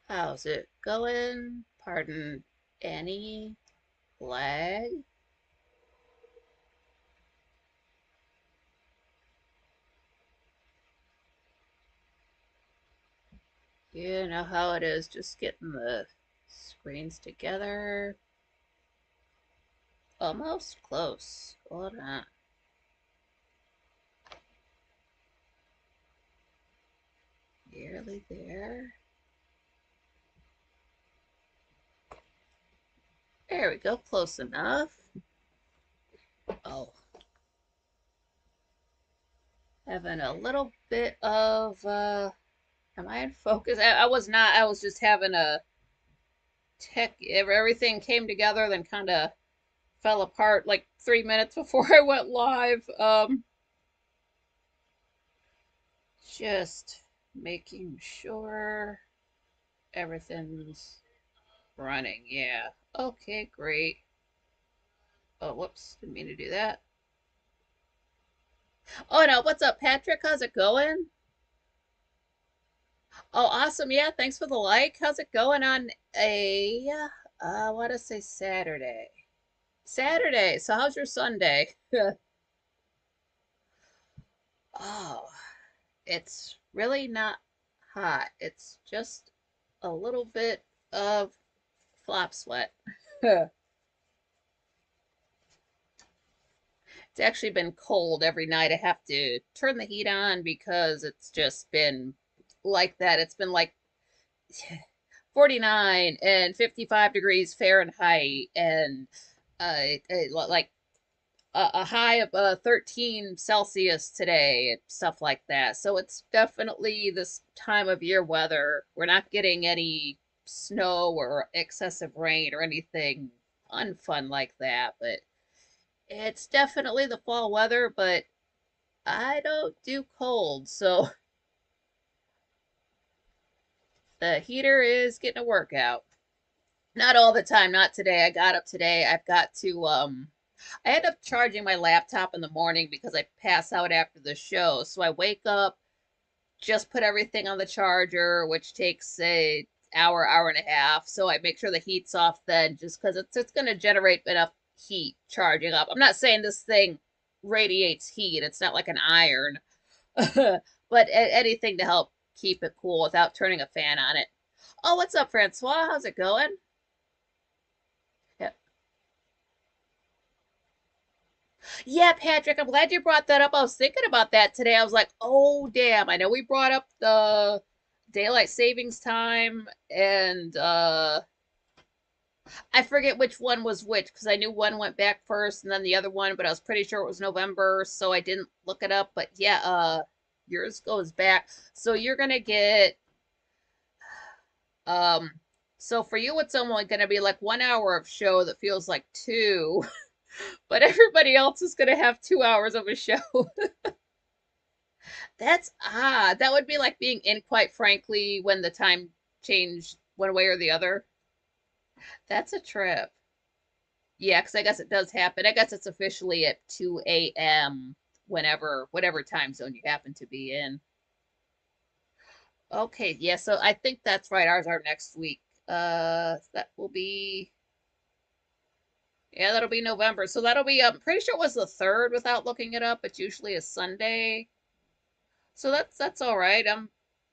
How's it going? Pardon any lag? You know how it is, just getting the screens together. Almost close. Hold on. Nearly there. There we go, close enough. Oh, having a little bit of, am I in focus? I was not, I was just having a everything came together, then kind of fell apart like 3 minutes before I went live. Just making sure everything's running. Yeah. Okay, great. Oh, whoops. Didn't mean to do that. Oh, no. What's up, Patrick? How's it going? Oh, awesome. Yeah, thanks for the like. How's it going on I want to say Saturday. Saturday. So, how's your Sunday? Oh, it's really not hot. It's just a little bit of flop sweat. It's actually been cold every night. I have to turn the heat on because it's just been like that. It's been like 49 and 55 degrees Fahrenheit and like a high of 13 Celsius today and stuff like that. So it's definitely this time of year weather. We're not getting any snow or excessive rain or anything unfun like that, but it's definitely the fall weather, but I don't do cold, so the heater is getting a workout. Not all the time, not today. I got up today. I've got to I end up charging my laptop in the morning because I pass out after the show. So I wake up, just put everything on the charger, which takes a hour and a half. So I make sure the heat's off then just because it's gonna generate enough heat charging up. I'm not saying this thing radiates heat. It's not like an iron. But anything to help keep it cool without turning a fan on it. Oh, what's up, Francois? How's it going? Yeah, yeah, Patrick, I'm glad you brought that up. I was thinking about that today. I was like, oh, damn. I know we brought up the daylight savings time, and I forget which one was which because I knew one went back first and then the other one, but I was pretty sure it was November, so I didn't look it up. But yeah, yours goes back. So you're gonna get Um, so for you, it's only going to be like 1 hour of show that feels like two, but everybody else is going to have 2 hours of a show. That's odd. That would be like being in, quite frankly, when the time changed one way or the other. That's a trip. Yeah, because I guess it does happen. I guess it's officially at 2 a.m. whatever time zone you happen to be in. Okay, yeah, so I think that's right. Ours are next week. That will be Yeah, that'll be November. So that'll be, I'm pretty sure it was the third without looking it up. It's usually a Sunday. So that's all right.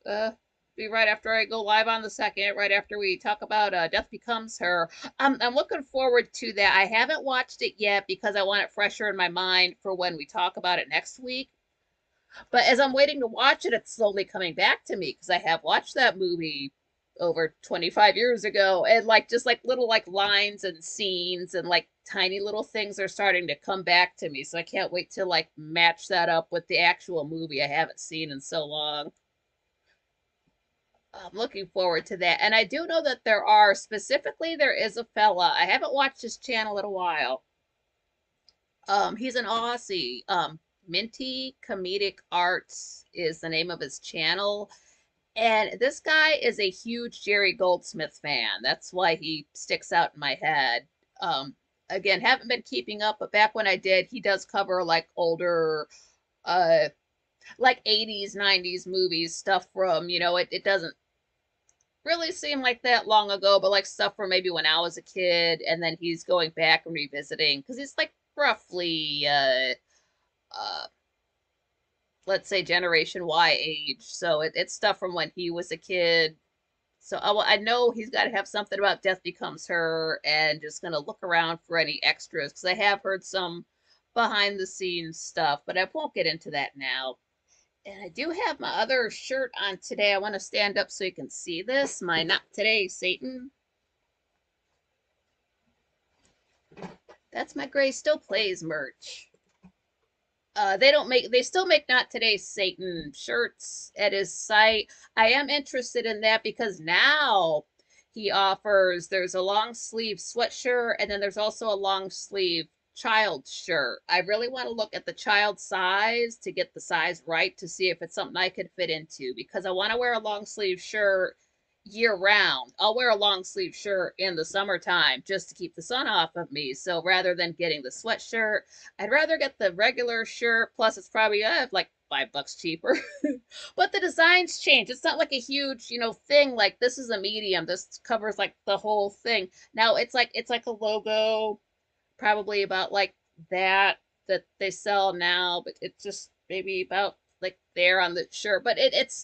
Uh be right after I go live on the second, right after we talk about Death Becomes Her. I'm looking forward to that. I haven't watched it yet because I want it fresher in my mind for when we talk about it next week. But as I'm waiting to watch it, it's slowly coming back to me because I have watched that movie over 25 years ago, and like just like little like lines and scenes and like tiny little things are starting to come back to me. So I can't wait to like match that up with the actual movie I haven't seen in so long. I'm looking forward to that. And I do know that there is a fella. I haven't watched his channel in a while. He's an Aussie. Minty Comedic Arts is the name of his channel. And this guy is a huge Jerry Goldsmith fan. That's why he sticks out in my head. Again, haven't been keeping up, but back when I did, he does cover like older, uh, like 80s, 90s movies, stuff from, it doesn't really seem like that long ago, but like stuff from maybe when I was a kid, and then he's going back and revisiting because he's like roughly, uh, let's say Generation Y age. So it's stuff from when he was a kid. So I know he's got to have something about Death Becomes Her, and just gonna look around for any extras because I have heard some behind the scenes stuff, but I won't get into that now. And I do have my other shirt on today. I want to stand up so you can see this. My Not Today Satan. That's my Gray Still Plays merch. They still make Not Today Satan shirts at his site. I am interested in that because now he offers, there's a long sleeve sweatshirt, and then there's also a long sleeve child shirt. I really want to look at the child size to get the size right to see if it's something I could fit into, because I want to wear a long sleeve shirt year round. I'll wear a long sleeve shirt in the summertime just to keep the sun off of me. So rather than getting the sweatshirt, I'd rather get the regular shirt. Plus, it's probably like $5 cheaper. But the designs change. It's not like a huge, thing. Like this is a medium. This covers like the whole thing. Now it's like a logo, probably about like that they sell now, but it's just maybe about like there on the shirt. But it's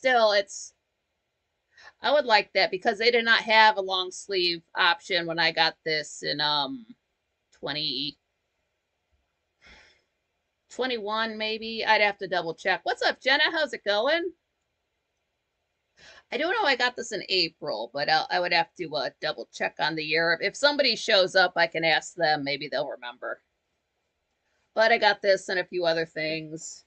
I would like that because they did not have a long sleeve option when I got this in 2021 maybe. I'd have to double check. What's up, Jenna? How's it going? I don't know. I got this in April, but I would have to double check on the year. If somebody shows up, I can ask them. Maybe they'll remember. But I got this and a few other things.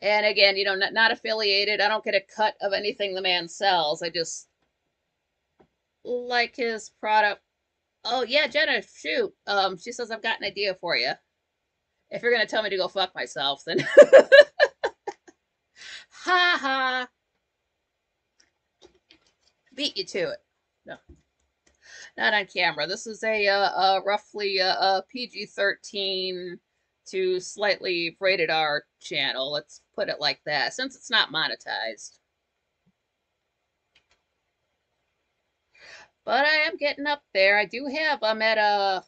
And again, not affiliated. I don't get a cut of anything the man sells. I just like his product. Oh yeah, Jenna, shoot. She says I've got an idea for you. If you're gonna tell me to go fuck myself, then ha ha, beat you to it. No, not on camera. This is a roughly PG-13 to slightly rated R channel. Let's put it like that, since it's not monetized. But I am getting up there. I do have, I'm at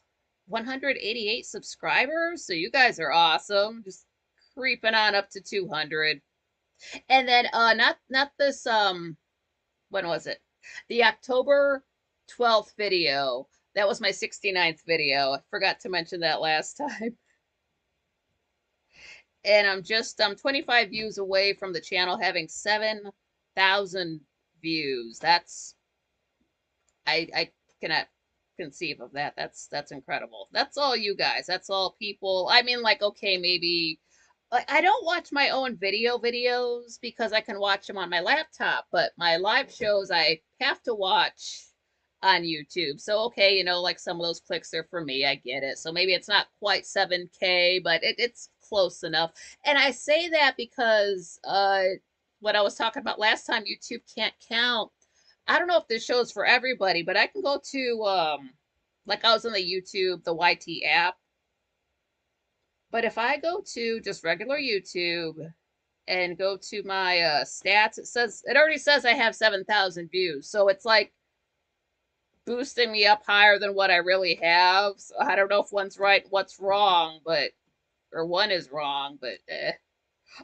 188 subscribers, so you guys are awesome. Just creeping on up to 200. And then not this when was it? The October 12th video. That was my 69th video. I forgot to mention that last time. And I'm 25 views away from the channel having 7,000 views. I cannot conceive of that. That's incredible. That's all you guys. That's all people. I mean, like, okay, maybe like I don't watch my own videos because I can watch them on my laptop, but my live shows I have to watch on YouTube. So okay, like some of those clicks are for me. I get it. So maybe it's not quite 7K, but it's close enough. And I say that because what I was talking about last time, YouTube can't count. I don't know if this shows for everybody, but I can go to like I was on the YouTube, the YT app. But if I go to just regular YouTube and go to my stats, it already says I have 7,000 views. So it's like boosting me up higher than what I really have. So I don't know if one's right, what's wrong, or one is wrong, but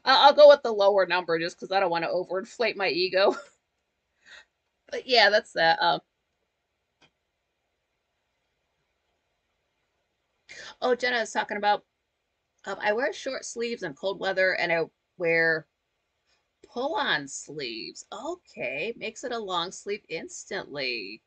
I'll go with the lower number just because I don't want to overinflate my ego. But yeah, that's that. Oh, Jenna is talking about. I wear short sleeves in cold weather, and I wear pull-on sleeves. Okay, makes it a long sleeve instantly.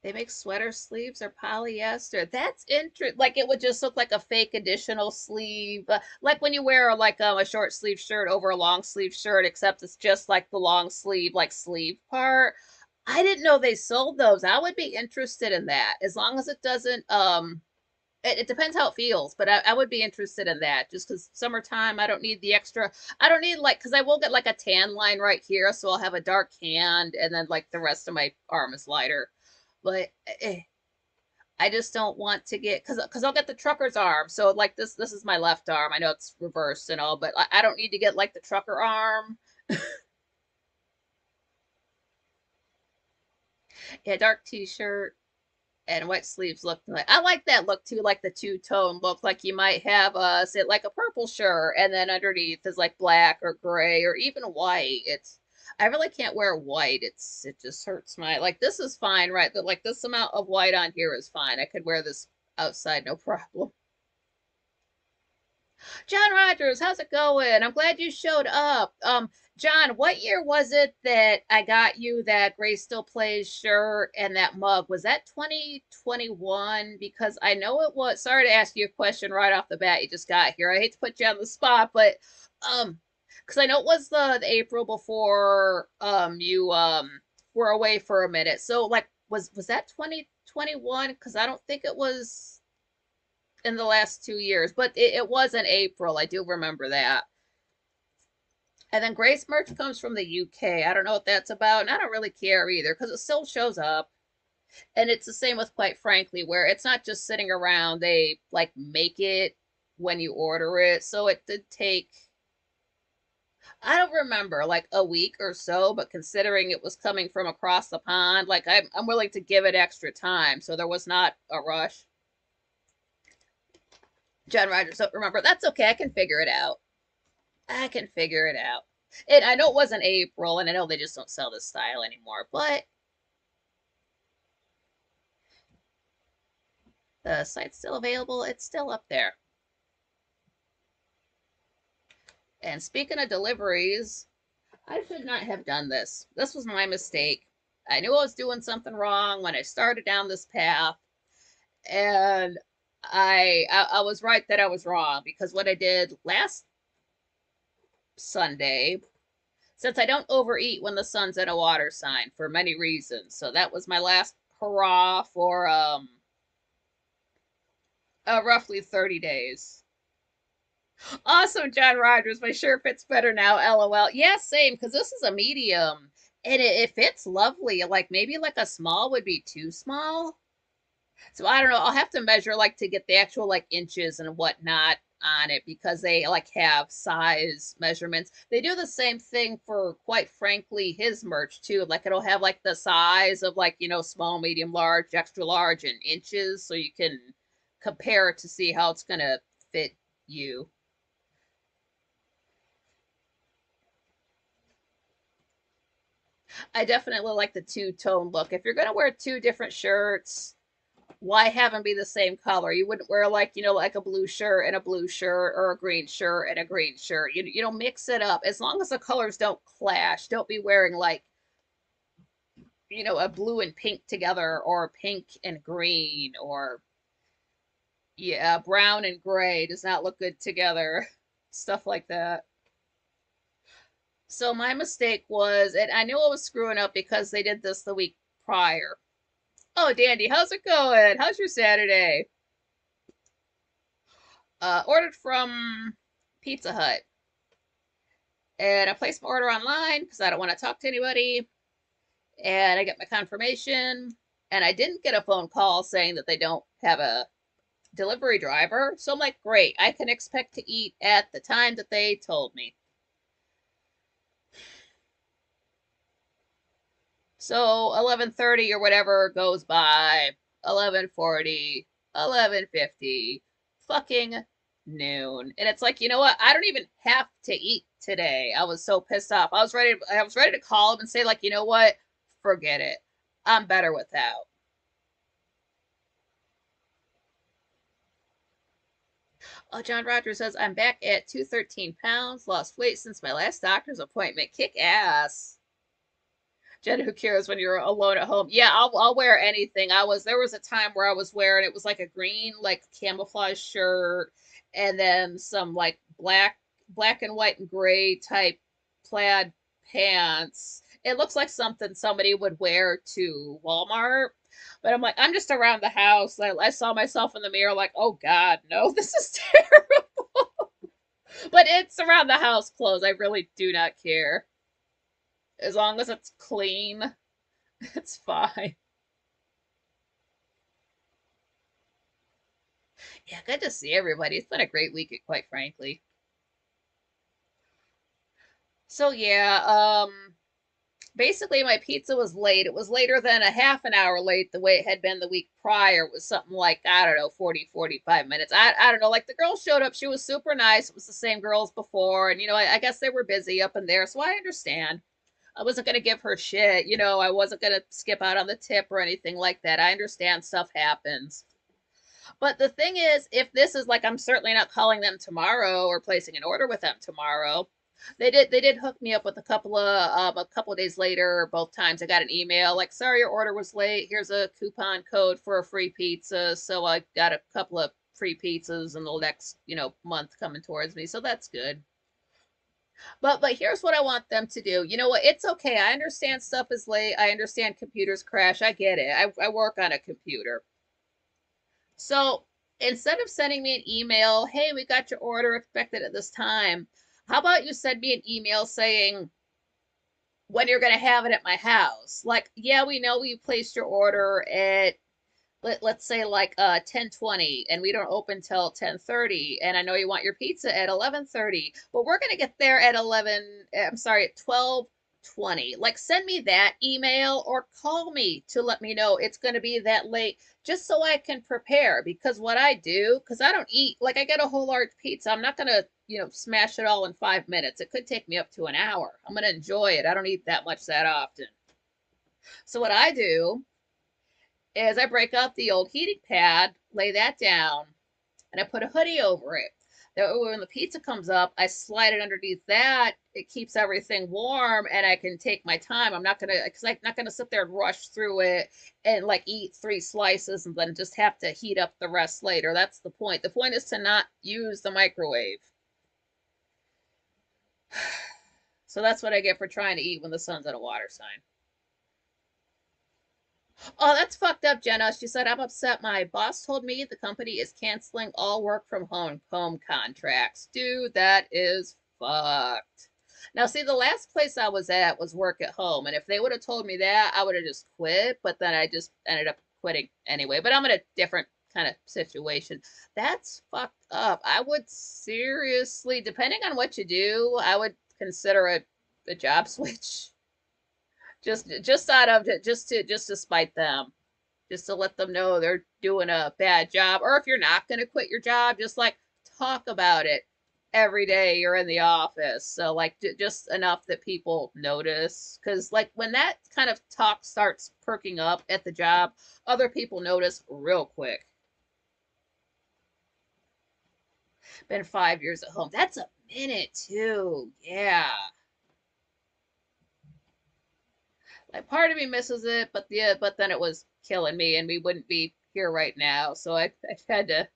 They make sweater sleeves or polyester. That's interesting. Like it would just look like a fake additional sleeve, like when you wear like a short sleeve shirt over a long sleeve shirt, except it's just like the long sleeve, like sleeve part. I didn't know they sold those. I would be interested in that as long as it doesn't. It depends how it feels, but I would be interested in that just because summertime. I don't need the extra. I don't need like because I will get like a tan line right here, so I'll have a dark hand, and then like the rest of my arm is lighter. But I just don't want to get because I'll get the trucker's arm. So like this is my left arm. I know it's reversed and all, but I don't need to get like the trucker arm. Yeah, dark t-shirt and white sleeves look like I like that look too, like the two-tone look. Like you might have say like a purple shirt and then underneath is like black or gray or even white. It's I really can't wear white. It just hurts my like this is fine, right? But like this amount of white on here is fine. I could wear this outside no problem. John Rogers, how's it going? I'm glad you showed up. John, what year was it that I got you that Grace Still Plays shirt and that mug? Was that 2021? Because I know it was. Sorry to ask you a question right off the bat. You just got here. I hate to put you on the spot, but um, because I know it was the April before you were away for a minute. So like, was that 2021? Because I don't think it was in the last 2 years, but it was in April. I do remember that. And then Grace merch comes from the UK. I don't know what that's about, and I don't really care either because it still shows up. And it's the same with Quite Frankly, where it's not just sitting around. They like make it when you order it. So it did take, I don't remember, like a week or so, but considering it was coming from across the pond, like I'm willing to give it extra time. So there was not a rush. John Rogers, don't remember. That's okay. I can figure it out. I can figure it out. And I know it wasn't April, and I know they just don't sell this style anymore, but the site's still available. It's still up there. And speaking of deliveries, I should not have done this. This was my mistake. I knew I was doing something wrong when I started down this path, and I was right that I was wrong because what I did last Sunday, since I don't overeat when the sun's in a water sign for many reasons. So that was my last hurrah for roughly 30 days. Awesome, John Rogers. My shirt fits better now. LOL. Yeah, same, because this is a medium. And it fits lovely. Like maybe like a small would be too small. So I don't know. I'll have to measure like to get the actual like inches and whatnot on it because they like have size measurements. They do the same thing for quite frankly his merch too. Like it'll have like the size of like, small, medium, large, extra large and inches so you can compare it to see how it's gonna fit you. I definitely like the two-tone look. If you're gonna wear two different shirts, why have them be the same color? You wouldn't wear like, like a blue shirt and a blue shirt or a green shirt and a green shirt. You don't mix it up. As long as the colors don't clash, don't be wearing like, a blue and pink together or pink and green or yeah, brown and gray does not look good together. Stuff like that. So my mistake was, and I knew I was screwing up because they did this the week prior. Oh, Dandy, how's it going? How's your Saturday? Ordered from Pizza Hut. And I placed my order online because I don't want to talk to anybody. And I get my confirmation. And I didn't get a phone call saying that they don't have a delivery driver. So I'm like, great, I can expect to eat at the time that they told me. So 11:30 or whatever goes by, 11:40, 11:50, fucking noon. And it's like, you know what? I don't even have to eat today. I was so pissed off. I was ready to call him and say like, you know what? Forget it. I'm better without. Oh, John Rogers says I'm back at 213 pounds, lost weight since my last doctor's appointment. Kick ass. Jen, who cares when you're alone at home? Yeah, I'll wear anything. There was a time where I was wearing it was like a green like camouflage shirt and then some like black and white and gray type plaid pants. It looks like something somebody would wear to Walmart. But I'm like, I'm just around the house. I saw myself in the mirror, like, oh God, no, this is terrible. But it's around the house clothes. I really do not care. As long as it's clean, it's fine. Yeah, good to see everybody. It's been a great week, quite frankly. So yeah, basically my pizza was late. It was later than a half an hour late the way it had been the week prior. It was something like, I don't know, 40, 45 minutes. I don't know. Like the girl showed up. She was super nice. It was the same girls before. And, I guess they were busy up in there. So I understand. I wasn't going to give her shit. I wasn't going to skip out on the tip or anything like that. I understand stuff happens. But the thing is, if this is like, I'm certainly not calling them tomorrow or placing an order with them tomorrow. They did hook me up with a couple of days later. Both times I got an email like, sorry, your order was late. Here's a coupon code for a free pizza. So I got a couple of free pizzas in the next, month coming towards me. So that's good. But here's what I want them to do. You know what? It's okay. I understand stuff is late. I understand computers crash. I get it. I work on a computer. So instead of sending me an email, hey, we got your order expected at this time, how about you send me an email saying when you're going to have it at my house? Like, yeah, we know you placed your order at let's say like 10:20 and we don't open till 10:30 and I know you want your pizza at 11:30, but we're going to get there at 12:20. Like send me that email or call me to let me know it's going to be that late just so I can prepare, because what I do, cuz I don't eat, like I get a whole large pizza, I'm not going to smash it all in 5 minutes. It could take me up to an hour. I'm going to enjoy it. I don't eat that much that often. So what I do is I break up the old heating pad, lay that down, and I put a hoodie over it. That way, when the pizza comes up, I slide it underneath that. It keeps everything warm, and I can take my time. Because I'm not gonna sit there and rush through it and like eat 3 slices and then just have to heat up the rest later. That's the point. The point is to not use the microwave. So that's what I get for trying to eat when the sun's at a water sign. Oh, that's fucked up, Jenna. She said, I'm upset. My boss told me the company is canceling all work from home contracts. Dude, that is fucked. Now, see, the last place I was at was work at home. And if they would have told me that, I would have just quit. But then I just ended up quitting anyway. But I'm in a different kind of situation. That's fucked up. I would seriously, depending on what you do, I would consider a job switch. Just out of just to spite them, just to let them know they're doing a bad job. Or if you're not going to quit your job, just like talk about it every day you're in the office. So like just enough that people notice, because like when that kind of talk starts perking up at the job, other people notice real quick. Been 5 years at home. That's a minute too. Yeah. Like part of me misses it, but then it was killing me, and we wouldn't be here right now. So I had to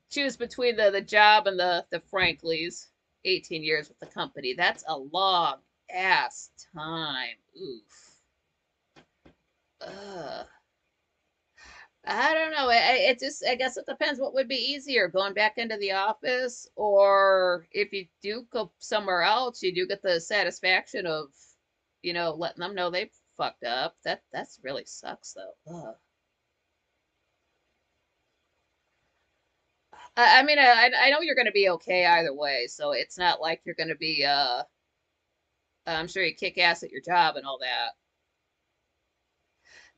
choose between the job and the Franklies. 18 years with the company. That's a long ass time. Oof. Ugh. I don't know. It just, I guess it depends what would be easier, going back into the office, or if you do go somewhere else, you do get the satisfaction of, letting them know they fucked up. That's really sucks though. Ugh. I mean, I know you're gonna be okay either way, so it's not like you're gonna be I'm sure you kick ass at your job and all that.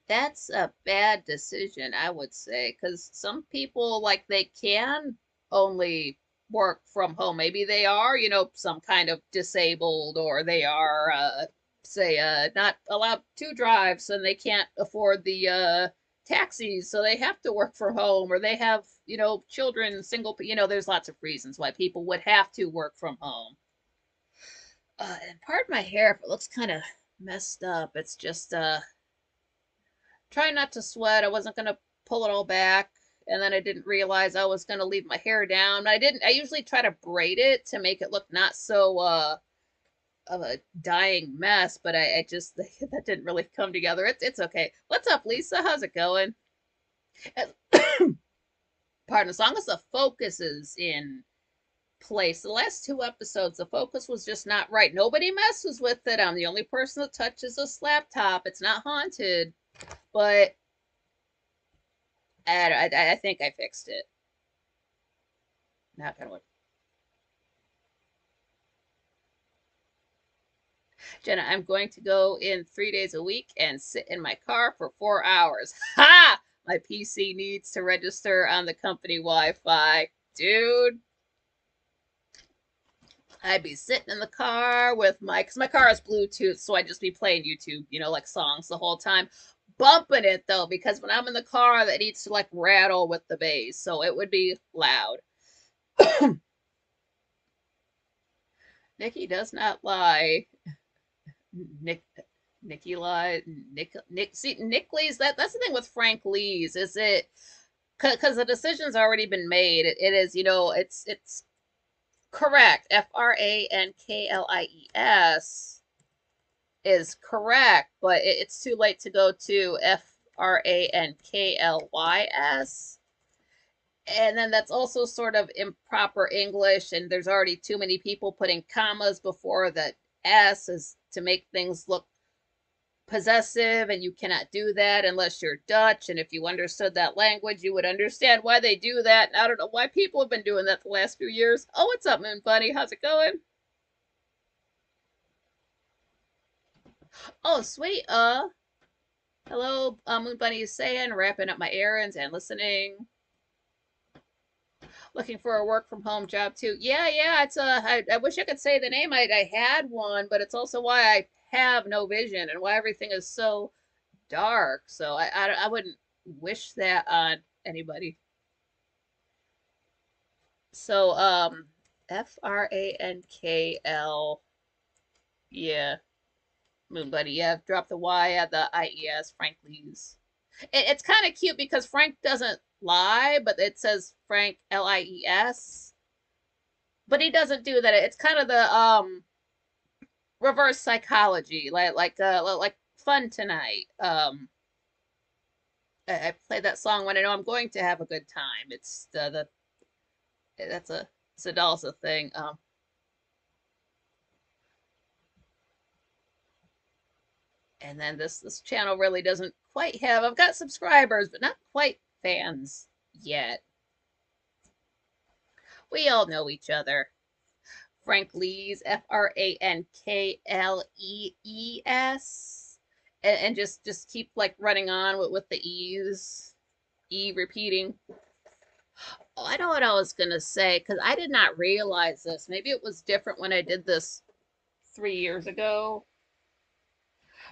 That's a bad decision, I would say, because some people, like, they can only work from home. Maybe they are, some kind of disabled, or they are, say, not allowed to drive, so they can't afford the taxis, so they have to work from home, or they have, children, there's lots of reasons why people would have to work from home. And pardon my hair if it looks kind of messed up. It's just, trying not to sweat. I wasn't gonna pull it all back, and then I didn't realize I was gonna leave my hair down. I didn't. I usually try to braid it to make it look not so of a dying mess, but I just that didn't really come together. It's okay. What's up, Lisa? How's it going? Pardon. As long as the focus is in place. The last 2 episodes, the focus was just not right. Nobody messes with it. I'm the only person that touches this laptop. It's not haunted, but I think I fixed it. Not gonna. Jenna, I'm going to go in 3 days a week and sit in my car for 4 hours. Ha! My PC needs to register on the company Wi-Fi. Dude, I'd be sitting in the car with because my car is Bluetooth, so I'd just be playing YouTube, like songs the whole time. Bumping it though, because when I'm in the car, that needs to like rattle with the bass, so it would be loud. Nikki does not lie. Nick, Nikki lied. See, Nick Lee's that's the thing with Frank Lee's is it because the decision's already been made. It is, it's correct. Franklies is correct, but it's too late to go to Franklys. And then that's also sort of improper English, and there's already too many people putting commas before the S is to make things look possessive, and you cannot do that unless you're Dutch. And if you understood that language, you would understand why they do that. And I don't know why people have been doing that the last few years. Oh, what's up, Moon Bunny? How's it going? Oh, sweet. Hello, Moon Bunny is saying, wrapping up my errands and listening. Looking for a work from home job too. Yeah, yeah. I wish I could say the name. I had one, but it's also why I have no vision and why everything is so dark. So I wouldn't wish that on anybody. So Frankl. Yeah, Moon Buddy. Yeah, drop the Y at the IES. Franklies. It's kind of cute because Frank doesn't lie, but it says Frank Lies. But he doesn't do that. It's kind of the reverse psychology, like fun tonight. I play that song when I know I'm going to have a good time. It's the that's a Sadalsa thing. And then this channel really doesn't quite have. I've got subscribers, but not quite fans yet. We all know each other. Frank Lees, Franklees, and just keep like running on with the E's, repeating. Oh, I know what I was gonna say because I did not realize this. Maybe it was different when I did this 3 years ago.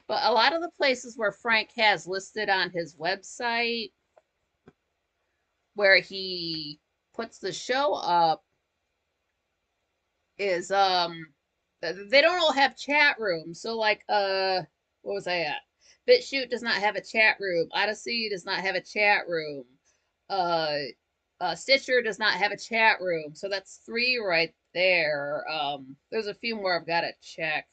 But a lot of the places where Frank has listed on his website where he puts the show up is they don't all have chat rooms. So like what was I at? BitChute does not have a chat room. Odyssey does not have a chat room. Uh Stitcher does not have a chat room. So that's three right there. There's a few more I've got to check.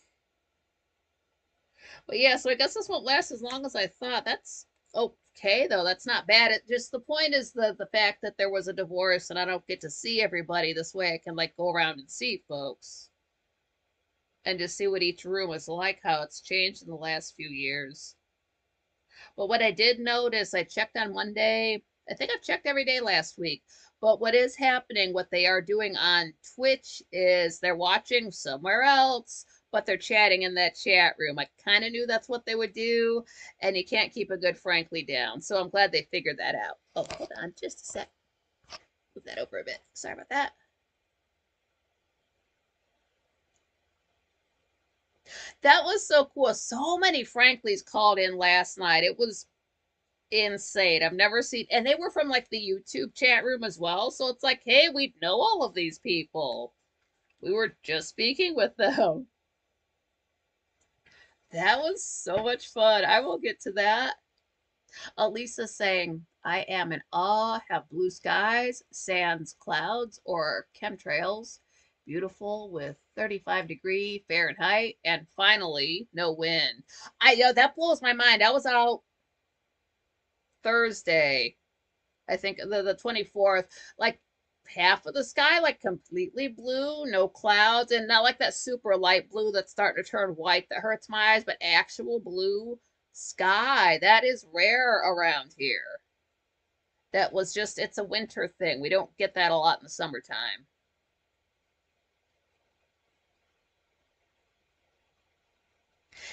But yeah, so I guess this won't last as long as I thought. That's okay though. That's not bad. It just the point is the fact that there was a divorce and I don't get to see everybody this way. I can like go around and see folks and just see what each room is like, how it's changed in the last few years. But what I did notice, I checked on one day. I think I've checked every day last week. But what is happening, what they are doing on Twitch is they're watching somewhere else, but they're chatting in that chat room. I kind of knew that's what they would do, and you can't keep a good Frankly down. So I'm glad they figured that out. Oh, hold on just a sec. Move that over a bit. Sorry about that. That was so cool. So many Franklys called in last night. It was insane. I've never seen, and they were from like the YouTube chat room as well. So it's like, hey, we know all of these people. We were just speaking with them. That was so much fun. I will get to that. Elisa saying, I am in awe, have blue skies, sands, clouds, or chemtrails. Beautiful with 35-degree Fahrenheit, and finally, no wind. I know that blows my mind. I was out Thursday, I think the 24th, like half of the sky like completely blue, no clouds, and not like that super light blue that's starting to turn white that hurts my eyes, but actual blue sky. That is rare around here. That was just, it's a winter thing. We don't get that a lot in the summertime.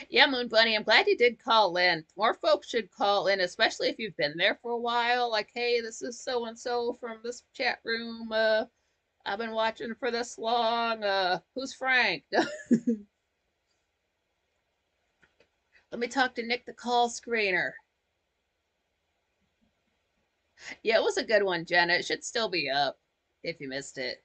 Yeah, Moon Bunny, I'm glad you did call in. More folks should call in, especially if you've been there for a while. Like, hey, this is so and so from this chat room. I've been watching for this long. Who's Frank? Let me talk to Nick, the call screener. Yeah, it was a good one, Jenna. It should still be up if you missed it.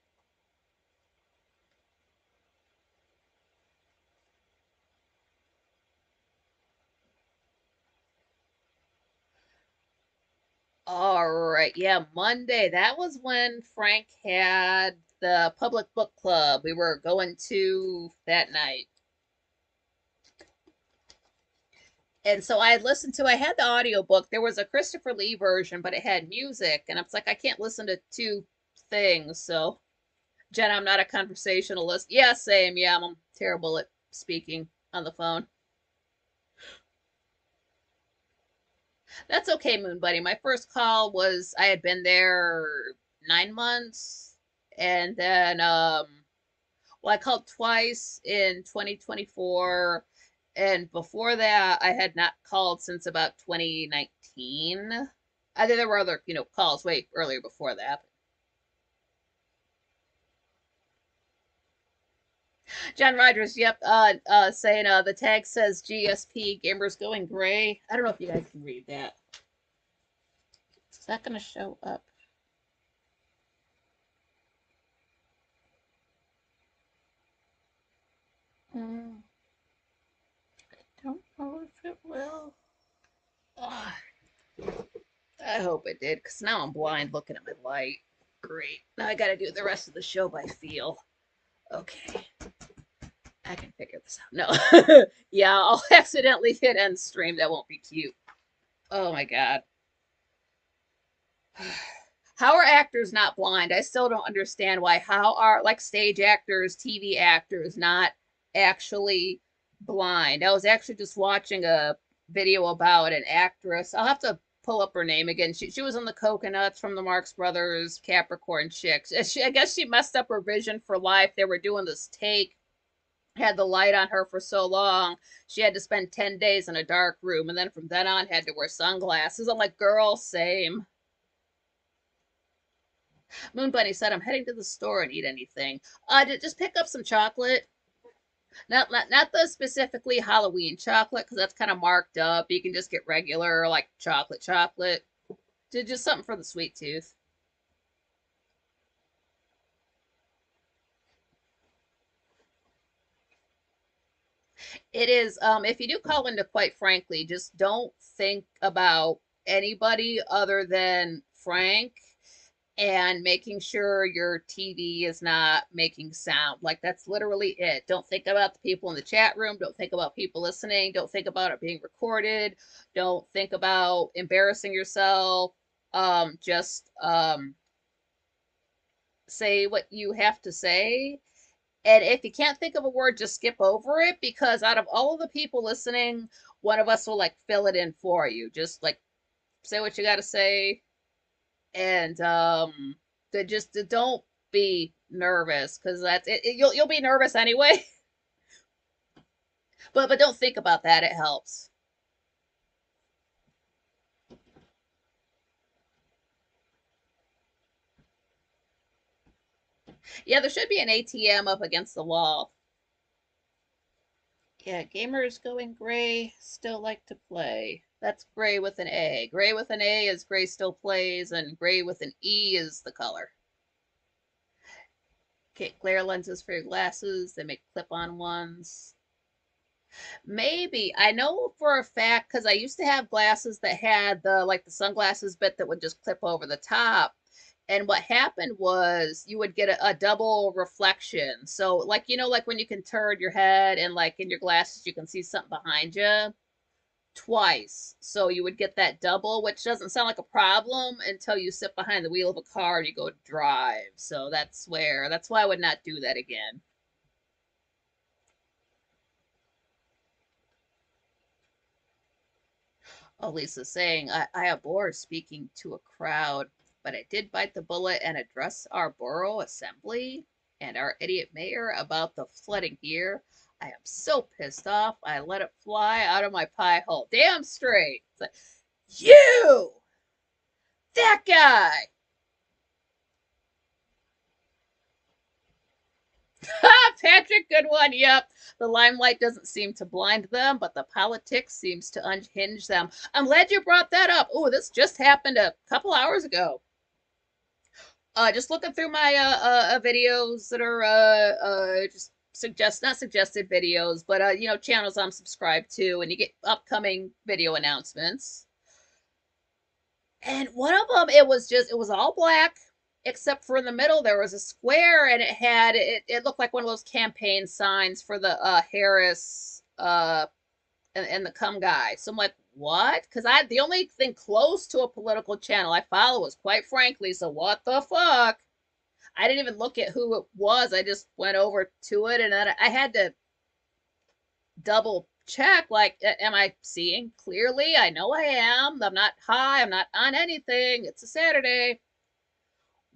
All right. Yeah, Monday. That was when Frank had the public book club we were going to that night. And so I had listened to I had the audiobook. There was a Christopher Lee version, but it had music, and I was like, I can't listen to two things. So Jen, I'm not a conversationalist. Yeah, same. Yeah, I'm terrible at speaking on the phone. That's okay, Moon Buddy. My first call was I had been there 9 months, and then well, I called twice in 2024, and before that, I had not called since about 2019. I think there were other, calls way earlier before that. John Rogers, yep, saying the tag says GSP Gamers Going Gray. I don't know if you guys can read that. Is that going to show up? Mm, don't know if it will. Ugh, I hope it did, because now I'm blind looking at my light. Great. Now I got to do the rest of the show by feel. Okay. I can figure this out. No. Yeah, I'll accidentally hit end stream. That won't be cute. Oh my god. How are actors not blind? I still don't understand why. How are like stage actors, TV actors not actually blind? I was actually just watching a video about an actress. I'll have to pull up her name again. She was on the Coconuts from the Marx Brothers Capricorn Chicks. I guess she messed up her vision for life. They were doing this take, had the light on her for so long, she had to spend 10 days in a dark room, and then from then on had to wear sunglasses. I'm like, girl, same. Moon Bunny said, I'm heading to the store and eat anything. Just pick up some chocolate. Not the specifically Halloween chocolate, because that's kind of marked up. You can just get regular, like chocolate. Just something for the sweet tooth. It is, if you do call into, quite frankly, just don't think about anybody other than Frank, and making sure your TV is not making sound. Like, that's literally it. Don't think about the people in the chat room. Don't think about people listening. Don't think about it being recorded. Don't think about embarrassing yourself. Just say what you have to say. And if you can't think of a word, just skip over it, because out of all of the people listening, one of us will like fill it in for you. Just like say what you got to say, and just don't be nervous, because that's it, you'll be nervous anyway. But don't think about that. It helps. Yeah, there should be an ATM up against the wall. Yeah, gamers going gray still like to play. That's gray with an A. Gray with an A is gray still plays, and gray with an E is the color. Okay, glare lenses for your glasses. They make clip-on ones. Maybe. I know for a fact, because I used to have glasses that had the sunglasses bit that would just clip over the top. And what happened was you would get a double reflection. So like like when you can turn your head and like in your glasses you can see something behind you twice. So you would get that double, which doesn't sound like a problem until you sit behind the wheel of a car and you go drive. So that's why I would not do that again. Oh, Lisa's saying, I abhor speaking to a crowd, but I did bite the bullet and address our borough assembly. and our idiot mayor about the flooding here. I am so pissed off. I let it fly out of my pie hole. Damn straight. It's like, you! That guy! Patrick, good one. Yep. The limelight doesn't seem to blind them, but the politics seems to unhinge them. I'm glad you brought that up. Oh, this just happened a couple hours ago. Just looking through my videos that are just not suggested videos, but channels I'm subscribed to, and you get upcoming video announcements. And one of them, it was all black, except for in the middle there was a square, and it looked like one of those campaign signs for the Harris and the Come guy. So I'm like, what? Because the only thing close to a political channel I follow is Quite Frankly. So what the fuck? I didn't even look at who it was. I just went over to it, and then I had to double check. Like, am I seeing clearly? I know I am. I'm not high. I'm not on anything. It's a Saturday.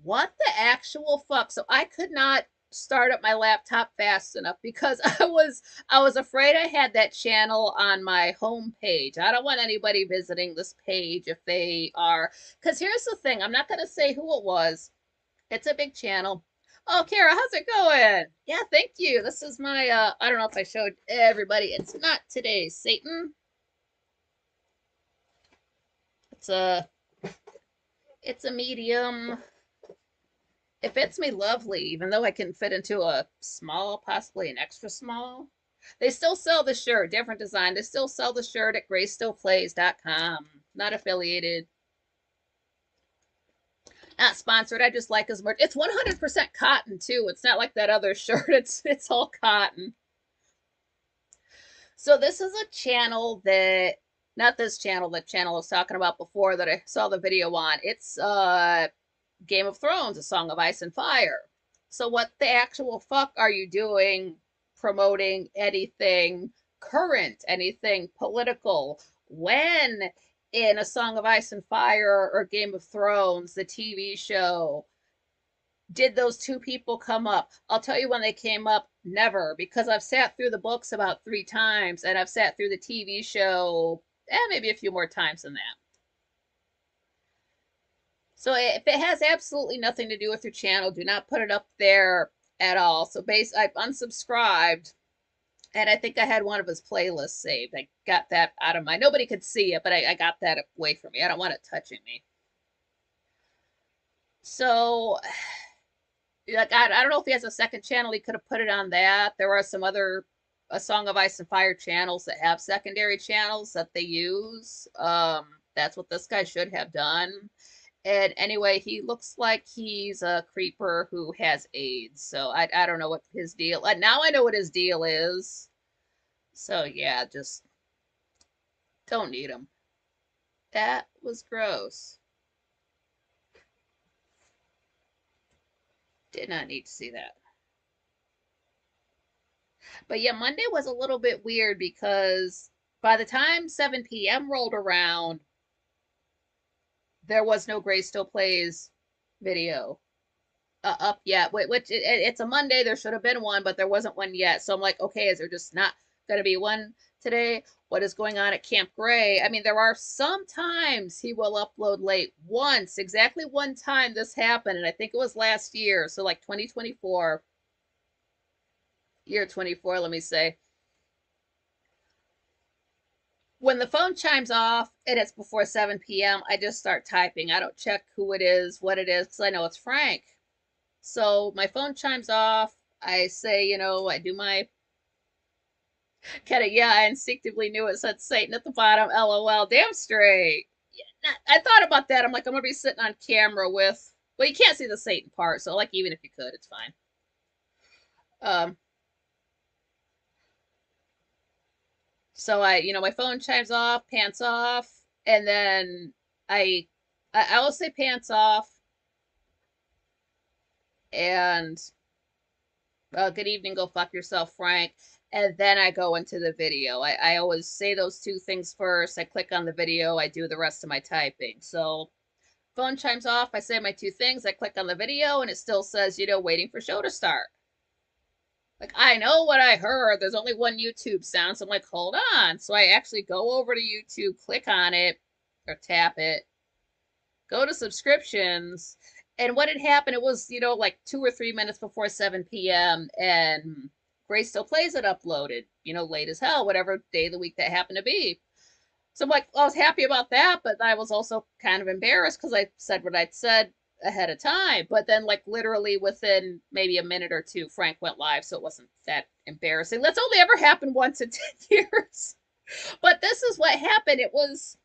What the actual fuck? So I could not start up my laptop fast enough because I was afraid I had that channel on my home page. I don't want anybody visiting this page if they are, because here's the thing, I'm not going to say who it was. It's a big channel. Oh, Kara, how's it going? Yeah, thank you. This is my I don't know if I showed everybody. It's not today, Satan. It's a medium. It fits me lovely, even though I can fit into a small, possibly an extra small. They still sell the shirt, different design. They still sell the shirt at gracestillplays.com. Not affiliated. Not sponsored. I just like his merch. It's 100% cotton, too. It's not like that other shirt. It's all cotton. So this is a channel that, not this channel, the channel I was talking about before that I saw the video on. It's Game of Thrones, A Song of Ice and Fire. So what the actual fuck are you doing promoting anything current, anything political, when in A Song of Ice and Fire or Game of Thrones, the TV show, did those two people come up? I'll tell you when they came up, never, because I've sat through the books about 3 times, and I've sat through the TV show maybe a few more times than that. So if it has absolutely nothing to do with your channel, do not put it up there at all. So I've unsubscribed, and I think I had one of his playlists saved. I got that out of nobody could see it, but I got that away from me. I don't want it touching me. So, like, I don't know if he has a second channel. He could have put it on that. There are some other A Song of Ice and Fire channels that have secondary channels that they use. That's what this guy should have done. And anyway, he looks like he's a creeper who has AIDS. So I don't know what his deal. Now I know what his deal is. So yeah, just don't need him. That was gross. Did not need to see that. But yeah, Monday was a little bit weird because by the time 7 p.m. rolled around, there was no Gray Still Plays video up yet, which it's a Monday. There should have been one, but there wasn't one yet. So I'm like, okay, is there just not going to be one today? What is going on at Camp Gray? I mean, there are some times he will upload late. Once, exactly one time this happened, and I think it was last year. So like 2024, year 24, let me say. When the phone chimes off and it's before 7 p.m., I just start typing. I don't check who it is, what it is, because I know it's Frank. So my phone chimes off. I say, I do my kind of, yeah, I instinctively knew it said Satan at the bottom. LOL, damn straight. Yeah, I thought about that. I'm like, I'm going to be sitting on camera with, well, you can't see the Satan part. So, like, even if you could, it's fine. So my phone chimes off, pants off, and then I will say pants off, and good evening, go fuck yourself, Frank. And then I go into the video. I always say those two things first. I click on the video, I do the rest of my typing. So phone chimes off, I say my two things, I click on the video, and it still says, waiting for show to start. Like, I know what I heard. There's only one YouTube sound. So I'm like, hold on. So I actually go over to YouTube, click on it, or tap it, go to subscriptions. And what had happened, it was, like 2 or 3 minutes before 7 p.m. And Grace Still Plays it uploaded, late as hell, whatever day of the week that happened to be. So I'm like, well, I was happy about that, but I was also kind of embarrassed because I said what I'd said ahead of time. But then, like, literally within maybe a minute or two, Frank went live, so it wasn't that embarrassing. That's only ever happened once in 10 years. But this is what happened. It was,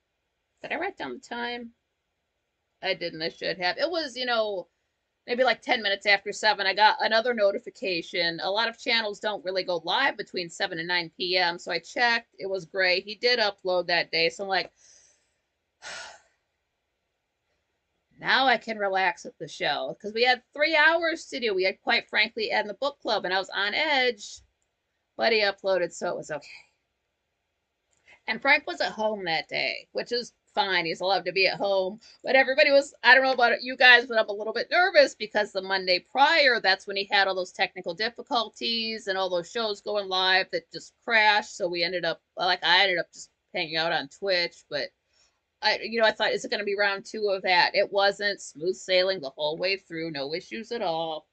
did I write down the time? I didn't. I should have. It was, maybe like 10 minutes after 7, I got another notification. A lot of channels don't really go live between 7 and 9 p.m. So I checked. It was great. He did upload that day. So I'm like, now I can relax at the show. Because we had 3 hours to do. We had, quite frankly, Ed and the book club, and I was on edge. But he uploaded, so it was okay. And Frank was at home that day, which is fine. He's allowed to be at home. But everybody was, I don't know about you guys, but I'm a little bit nervous because the Monday prior, that's when he had all those technical difficulties and all those shows going live that just crashed. So I ended up just hanging out on Twitch. But I thought, is it going to be round 2 of that? It wasn't. Smooth sailing the whole way through. No issues at all.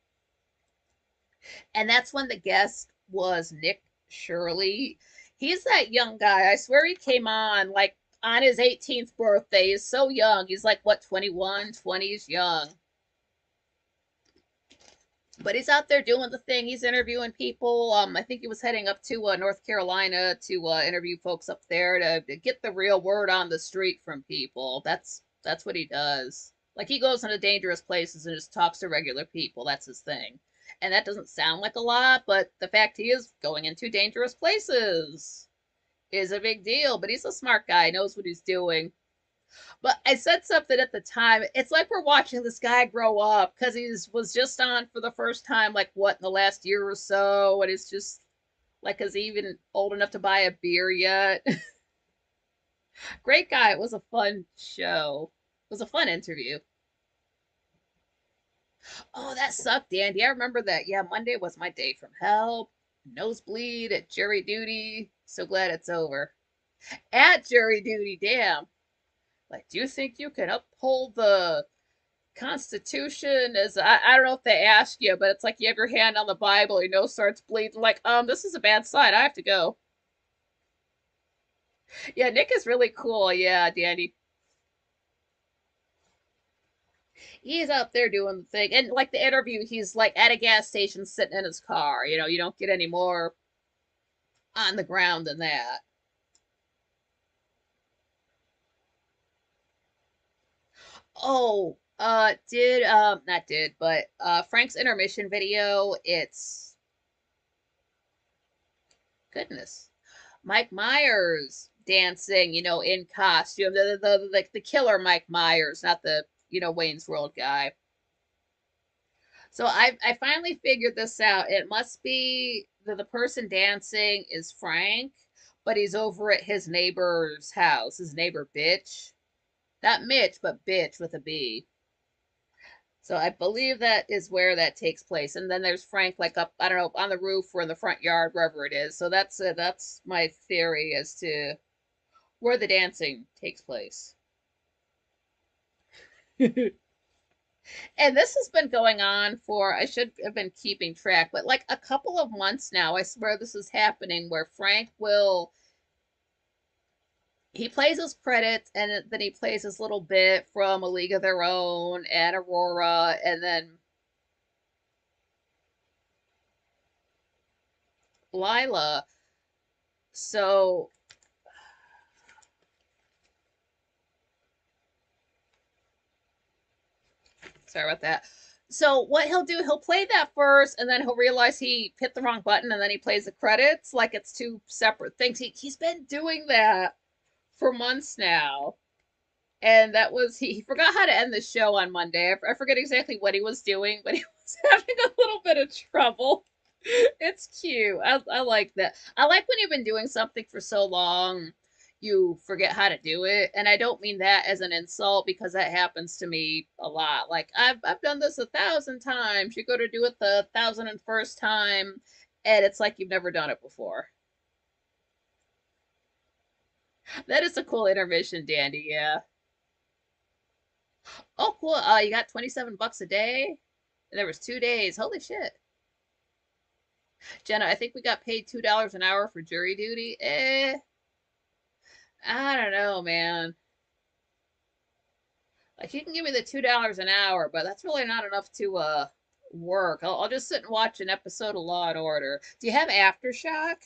And that's when the guest was Nick Shirley. He's that young guy. I swear he came on like on his 18th birthday. He's so young. He's like, what, 21, 20s young. But he's out there doing the thing. He's interviewing people. I think he was heading up to North Carolina to interview folks up there to get the real word on the street from people. That's what he does. Like, he goes into dangerous places and just talks to regular people. That's his thing. And that doesn't sound like a lot, but the fact he is going into dangerous places is a big deal. But he's a smart guy, knows what he's doing. But I said something at the time. It's like we're watching this guy grow up because he was just on for the first time, like, what, in the last year or so? And it's just like, is he even old enough to buy a beer yet? Great guy. It was a fun show. It was a fun interview. Oh, that sucked, Andy. I remember that. Yeah, Monday was my day from hell. Nosebleed at jury duty. So glad it's over. At jury duty, damn. Like, do you think you can uphold the Constitution? As I don't know if they ask you, but it's like you have your hand on the Bible, your nose starts bleeding. Like, this is a bad sign. I have to go. Yeah, Nick is really cool. Yeah, Danny. He's out there doing the thing. And like the interview, he's like at a gas station sitting in his car. You don't get any more on the ground than that. Oh, not did, but Frank's intermission video, it's goodness. Mike Myers dancing, in costume. The killer Mike Myers, not the, Wayne's World guy. So I finally figured this out. It must be that the person dancing is Frank, but he's over at his neighbor's house, his neighbor Bitch. Not Mitch, but Bitch with a B. So I believe that is where that takes place. And then there's Frank like up, I don't know, on the roof or in the front yard, wherever it is. So that's my theory as to where the dancing takes place. And this has been going on for, I should have been keeping track, but like a couple of months now. I swear this is happening where Frank will, he plays his credits and then he plays his little bit from A League of Their Own and Aurora, and then Lila. So sorry about that. So what he'll do, he'll play that first, and then he'll realize he hit the wrong button, and then he plays the credits like it's two separate things. He's been doing that for months now. And that was, he forgot how to end the show on Monday. I forget exactly what he was doing, but he was having a little bit of trouble. It's cute. I like that. I like when you've been doing something for so long, you forget how to do it. And I don't mean that as an insult because that happens to me a lot. Like, I've done this 1,000 times. You go to do it the 1,001st time and it's like you've never done it before. That is a cool intermission, Dandy. Yeah. Oh, cool. You got 27 bucks a day? And there was 2 days. Holy shit. Jenna, I think we got paid $2 an hour for jury duty. I don't know, man. Like you can give me the $2 an hour, but that's really not enough to work. I'll just sit and watch an episode of Law and Order. Do you have Aftershock?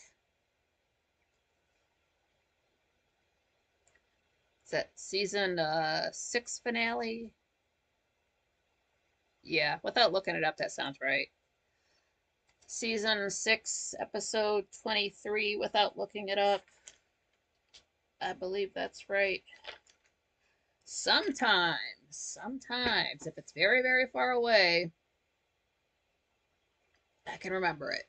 Is that season 6 finale? Yeah, without looking it up, that sounds right. Season 6, episode 23, without looking it up. I believe that's right. Sometimes, if it's very, very far away, I can remember it.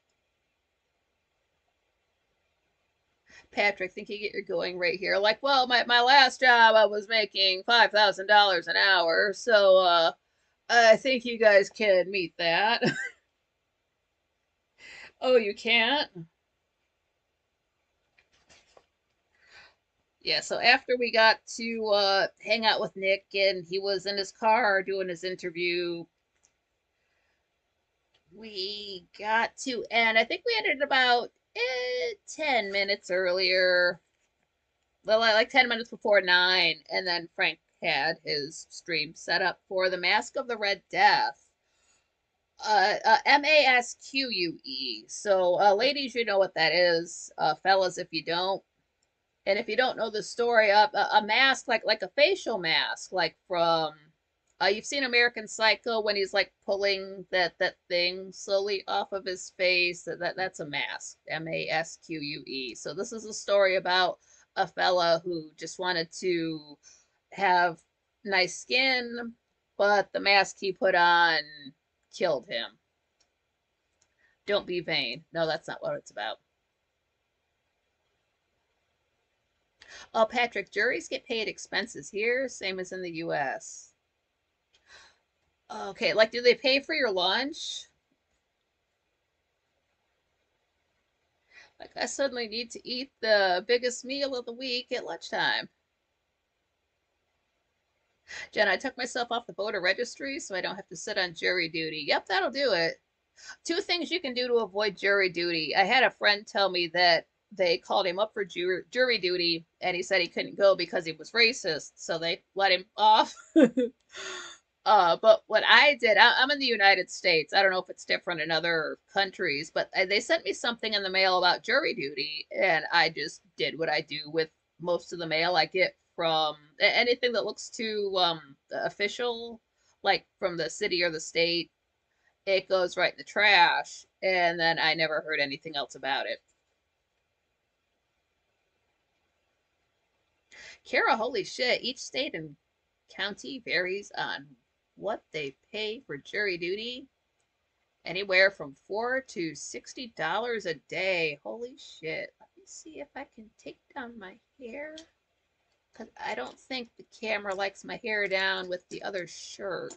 Patrick, think you get your going right here. Like, well, my last job, I was making $5,000 an hour, so I think you guys can meet that. Oh, you can't? Yeah, so after we got to hang out with Nick and he was in his car doing his interview, we got to end. I think we ended about 10 minutes earlier. Well, like 10 minutes before 9. And then Frank had his stream set up for the Mask of the Red Death. Masque. So, ladies, you know what that is. Fellas, if you don't. And if you don't know the story, a mask like a facial mask, like from you've seen American Psycho when he's like pulling that thing slowly off of his face. That's a mask. Masque. So this is a story about a fella who just wanted to have nice skin, but the mask he put on killed him. Don't be vain. No, that's not what it's about. Oh, Patrick, juries get paid expenses here, same as in the US. Okay, like, do they pay for your lunch? Like, I suddenly need to eat the biggest meal of the week at lunchtime. Jen, I took myself off the voter registry so I don't have to sit on jury duty. Yep, that'll do it. Two things you can do to avoid jury duty. I had a friend tell me that they called him up for jury duty and he said he couldn't go because he was racist, so they let him off. But what I did, I'm in the United States. I don't know if it's different in other countries, but they sent me something in the mail about jury duty, and I just did what I do with most of the mail I get from anything that looks too official, like from the city or the state. It goes right in the trash, and then I never heard anything else about it. Kara, holy shit, each state and county varies on what they pay for jury duty. Anywhere from $4 to $60 a day. Holy shit. Let me see if I can take down my hair. Because I don't think the camera likes my hair down with the other shirt.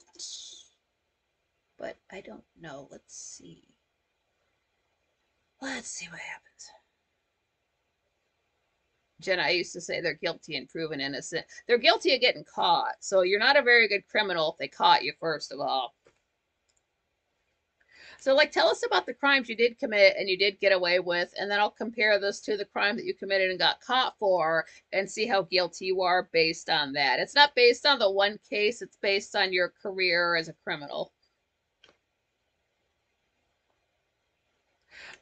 But I don't know. Let's see. Let's see what happens. Jenna, I used to say they're guilty and proven innocent. They're guilty of getting caught. So you're not a very good criminal if they caught you, first of all. So, like, tell us about the crimes you did commit and you did get away with, and then I'll compare this to the crime that you committed and got caught for and see how guilty you are based on that. It's not based on the one case, it's based on your career as a criminal.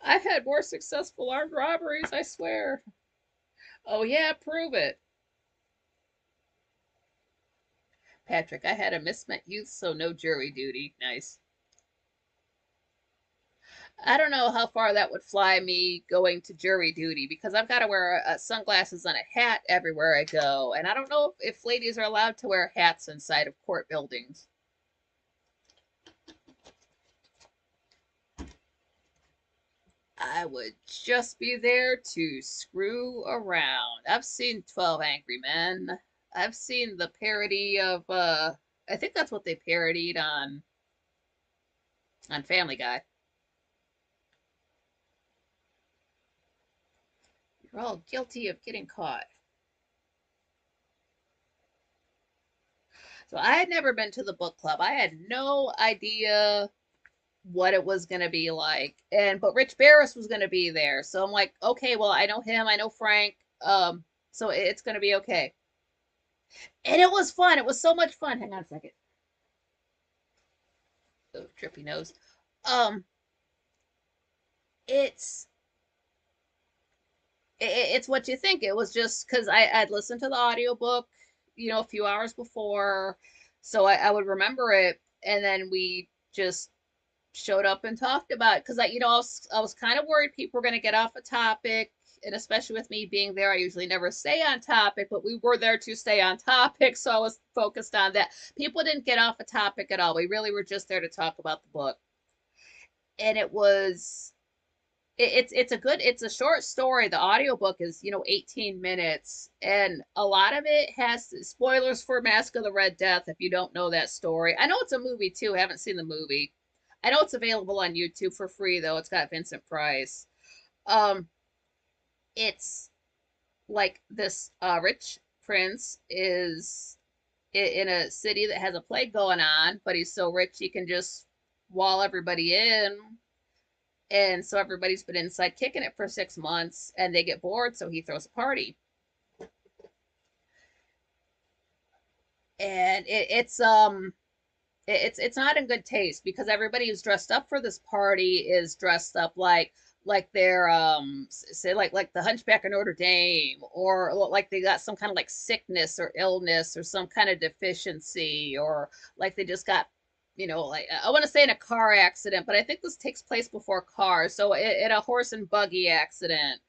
I've had more successful armed robberies, I swear. Oh, yeah, prove it. Patrick, I had a misspent youth, so no jury duty. Nice. I don't know how far that would fly me going to jury duty because I've got to wear sunglasses and a hat everywhere I go. And I don't know if ladies are allowed to wear hats inside of court buildings. I would just be there to screw around. I've seen 12 Angry Men. I've seen the parody of, I think that's what they parodied on Family Guy. We're all guilty of getting caught. So I had never been to the book club. I had no idea what it was going to be like. But Rich Barris was going to be there. So I'm like, okay, well, I know him, I know Frank. So it's going to be okay. And it was fun. It was so much fun. Hang on a second. Oh, trippy nose. Um, it's it's what you think. It was just because I'd listened to the audiobook, a few hours before, so I would remember it, and then we just showed up and talked about it because I was kind of worried people were going to get off a topic, and especially with me being there, I usually never stay on topic, but we were there to stay on topic, so I was focused on that. People didn't get off a topic at all. We really were just there to talk about the book, and it's a short story. The audiobook is 18 minutes, and a lot of it has spoilers for Mask of the Red Death if you don't know that story. I know it's a movie too. I haven't seen the movie. I know it's available on YouTube for free though. It's got Vincent Price. um it's like this rich prince is in a city that has a plague going on, but he's so rich he can just wall everybody in. And so everybody's been inside kicking it for 6 months and they get bored, so he throws a party. And it's not in good taste because everybody who's dressed up for this party is dressed up like they're say like the Hunchback of Notre Dame, or like they got some kind of like sickness or illness or some kind of deficiency, or like they just got, like I want to say in a car accident, but I think this takes place before cars. So in a horse and buggy accident,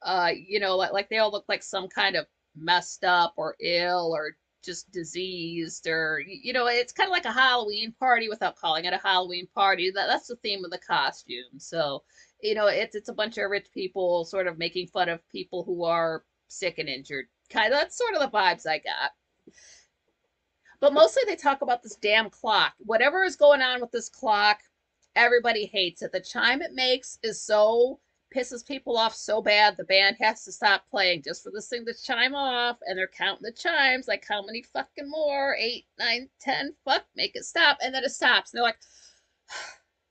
like they all look like some kind of messed up or ill or just diseased, or it's kind of like a Halloween party without calling it a Halloween party. That's the theme of the costume. So it's a bunch of rich people sort of making fun of people who are sick and injured. Kind of, that's sort of the vibes I got. But mostly they talk about this damn clock. Whatever is going on with this clock, everybody hates it. The chime it makes is so pisses people off so bad the band has to stop playing just for this thing to chime off, and they're counting the chimes like how many fucking more? 8, 9, 10, fuck, make it stop, and then it stops. And they're like,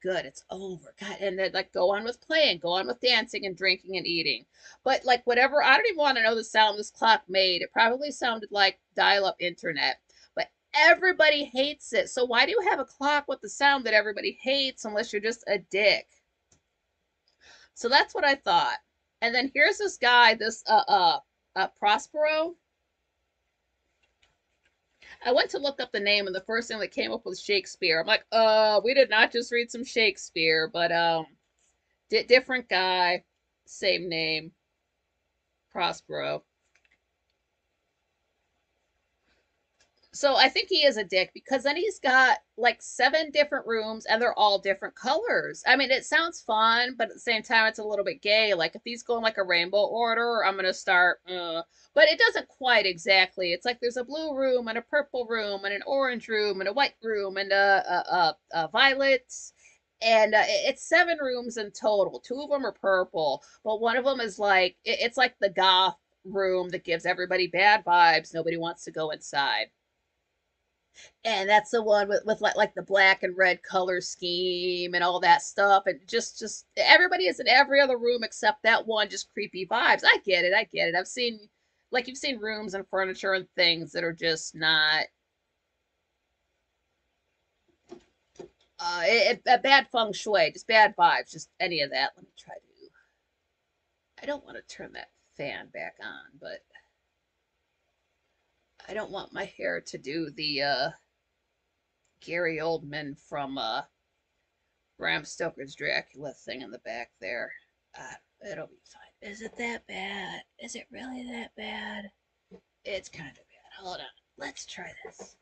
good, it's over. God, and then like go on with playing, go on with dancing and drinking and eating. But like whatever, I don't even want to know the sound this clock made. It probably sounded like dial-up internet. But everybody hates it. So why do you have a clock with the sound that everybody hates unless you're just a dick? So that's what I thought. And then here's this guy, this Prospero. I went to look up the name, and the first thing that came up was Shakespeare. I'm like, we did not just read some Shakespeare, but different guy, same name, Prospero. So I think he is a dick because then he's got like 7 different rooms and they're all different colors. I mean, it sounds fun, but at the same time, it's a little bit gay. Like if these go in like a rainbow order, I'm gonna start. But it doesn't quite exactly. It's like there's a blue room and a purple room and an orange room and a white room and a violet. And it's 7 rooms in total. 2 of them are purple, but one of them is like it's like the goth room that gives everybody bad vibes. Nobody wants to go inside. And that's the one with like the black and red color scheme and all that stuff, and just everybody is in every other room except that one, just creepy vibes. I get it. I've seen, like, you've seen rooms and furniture and things that are just not bad feng shui, just bad vibes, just any of that. Let me try to, I don't want to turn that fan back on, but I don't want my hair to do the Gary Oldman from Bram Stoker's Dracula thing in the back there. It'll be fine. Is it that bad? Is it really that bad? It's kind of bad. Hold on. Let's try this.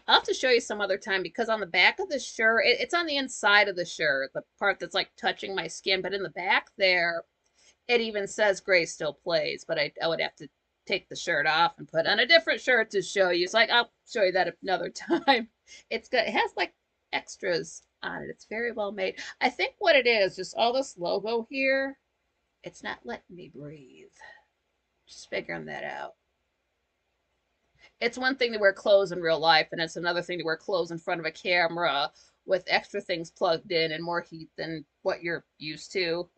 I'll have to show you some other time because on the back of the shirt, it's on the inside of the shirt, the part that's like touching my skin, but in the back there, it even says Gray Still Plays, but I would have to take the shirt off and put on a different shirt to show you. So like I'll show you that another time. It's good. It has like extras on it. It's very well made. I think what it is, just all this logo here, it's not letting me breathe. Just figuring that out. It's one thing to wear clothes in real life, and it's another thing to wear clothes in front of a camera with extra things plugged in and more heat than what you're used to.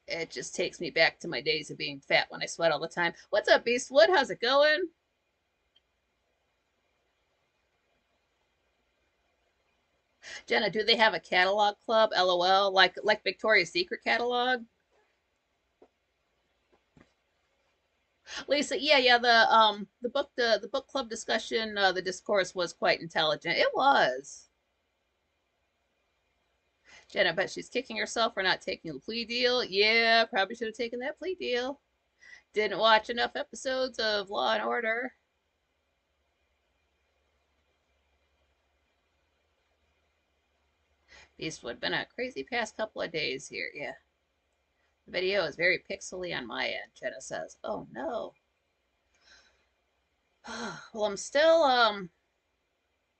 It just takes me back to my days of being fat when I sweat all the time. What's up, Beastwood? How's it going? Jenna, do they have a catalog club? LOL, like Victoria's Secret catalog? Lisa, yeah, the book club discussion, the discourse was quite intelligent. It was. Jenna, but she's kicking herself for not taking the plea deal. Yeah, probably should have taken that plea deal. Didn't watch enough episodes of Law and Order. Beastwood, been a crazy past couple of days here. Yeah. The video is very pixely on my end, Jenna says. Oh no. Well, I'm still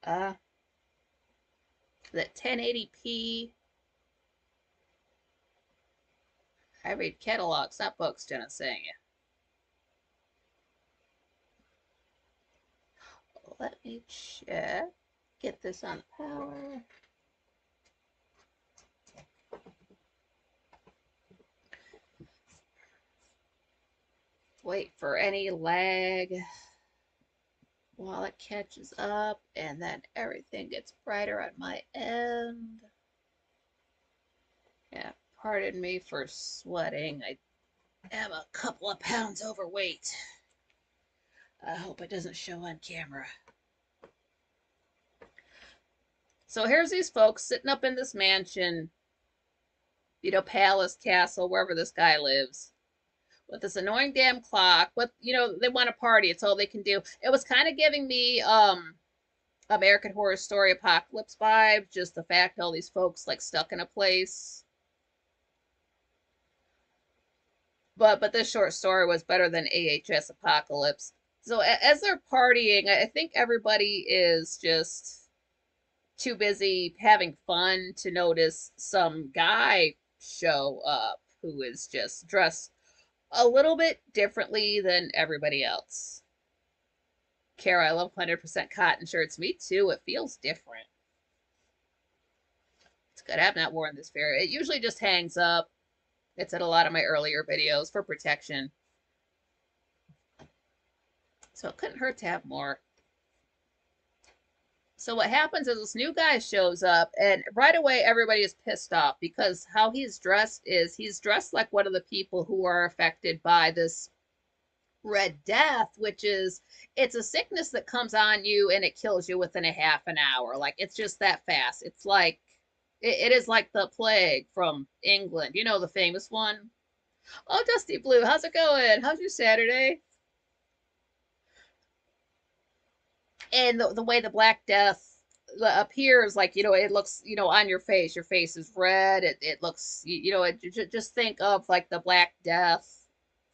uh that 1080p. I read catalogs, not books, Jenna's saying it. Let me check. Get this on the power. Wait for any lag while it catches up, and then everything gets brighter on my end. Yeah, pardon me for sweating. I am a couple of pounds overweight. I hope it doesn't show on camera. So here's these folks sitting up in this mansion, palace, castle, wherever this guy lives, with this annoying damn clock. But they want to party. It's all they can do. It was kind of giving me American Horror Story Apocalypse vibe. Just the fact all these folks like stuck in a place. But this short story was better than AHS Apocalypse. So as they're partying, I think everybody is just too busy having fun to notice some guy show up who is just dressed a little bit differently than everybody else. Kara, I love 100% cotton shirts. Me too. It feels different. It's good. I've not worn this very. It usually just hangs up. It's in a lot of my earlier videos for protection. So it couldn't hurt to have more. So what happens is this new guy shows up, and right away everybody is pissed off because how he's dressed like one of the people who are affected by this Red Death, which is it's a sickness that comes on you and it kills you within a half an hour. Like it's just that fast. It's like it is like the plague from England, the famous one. Oh, Dusty Blue, how's it going? How's your Saturday? And the way the Black Death appears, like it looks, on your face. Your face is red. It looks, just think of like the Black Death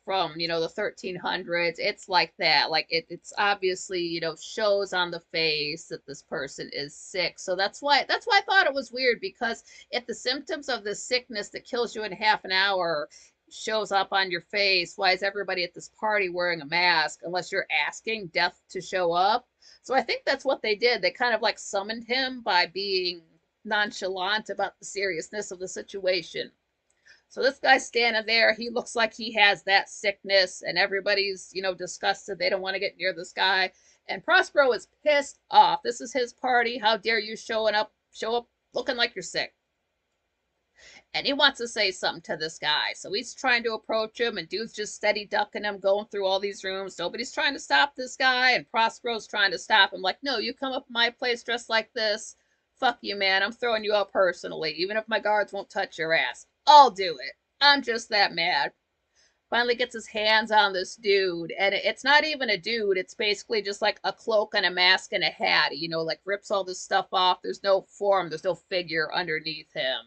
from the 1300s. It's like that. Like it's obviously shows on the face that this person is sick. So that's why I thought it was weird, because if the symptoms of this sickness that kills you in half an hour shows up on your face, why is everybody at this party wearing a mask unless you're asking death to show up? So I think that's what they did. They kind of like summoned him by being nonchalant about the seriousness of the situation. So this guy's standing there. He looks like he has that sickness, and everybody's, disgusted. They don't want to get near this guy. And Prospero is pissed off. This is his party. How dare you show up looking like you're sick? And he wants to say something to this guy. So he's trying to approach him, and dude's just steady ducking him, going through all these rooms. Nobody's trying to stop this guy, and Prospero's trying to stop him. Like, no, you come up to my place dressed like this. Fuck you, man. I'm throwing you out personally, even if my guards won't touch your ass. I'll do it. I'm just that mad. Finally gets his hands on this dude, and it's not even a dude. It's basically just like a cloak and a mask and a hat. Like rips all this stuff off. There's no form. There's no figure underneath him.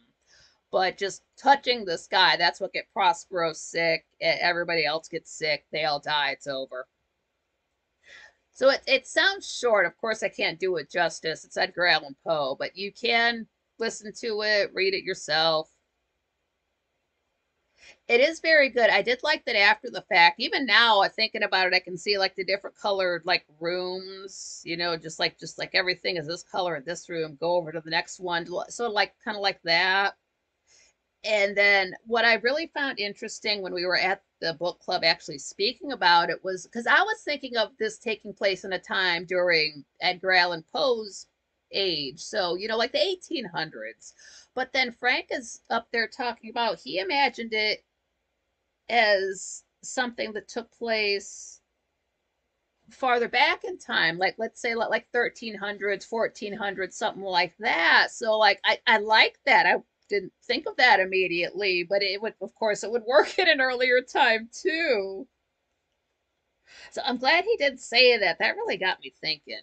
But just touching this guy, that's what gets Prospero sick. Everybody else gets sick. They all die. It's over. So it sounds short. Of course, I can't do it justice. It's Edgar Allan Poe, but you can listen to it, read it yourself. It is very good. I did like that after the fact. Even now, thinking about it, I can see like the different colored like rooms, just like everything is this color in this room. Go over to the next one. So like kind of like that. And then what I really found interesting when we were at the book club actually speaking about it was because I was thinking of this taking place in a time during Edgar Allan Poe's age. So, like the 1800s. But then Frank is up there talking about he imagined it as something that took place farther back in time, like let's say like 1300s, 1400s, something like that. So like I like that. I didn't think of that immediately, but it would, of course, it would work in an earlier time too. So I'm glad he did say that. That really got me thinking.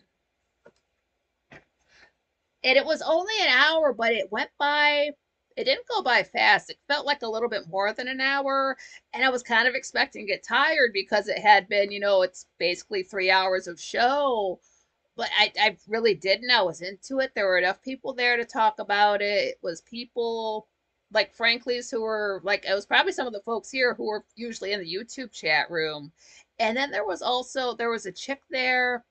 And it was only an hour, but it went by. It didn't go by fast. It felt like a little bit more than an hour, and I was kind of expecting to get tired because it had been, it's basically 3 hours of show. But I really didn't. I was into it. There were enough people there to talk about it. It was people like Franklies who were like, it was probably some of the folks here who were usually in the YouTube chat room. And then there was a chick there,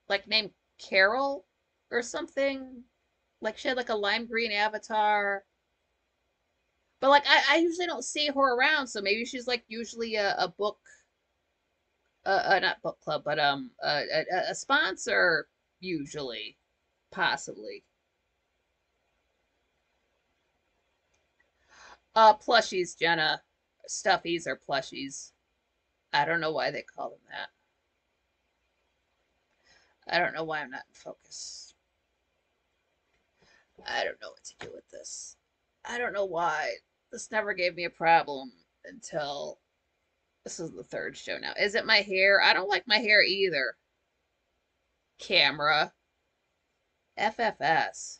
like named Carol or something. Like she had like a lime green avatar. But like I usually don't see her around, so maybe she's like usually a book not book club, but a sponsor usually, possibly. Plushies, Jenna. Stuffies or plushies. I don't know why they call them that. I don't know why I'm not in focus. I don't know what to do with this. I don't know why. This never gave me a problem until this is the third show now. Is it my hair? I don't like my hair either. Camera. FFS.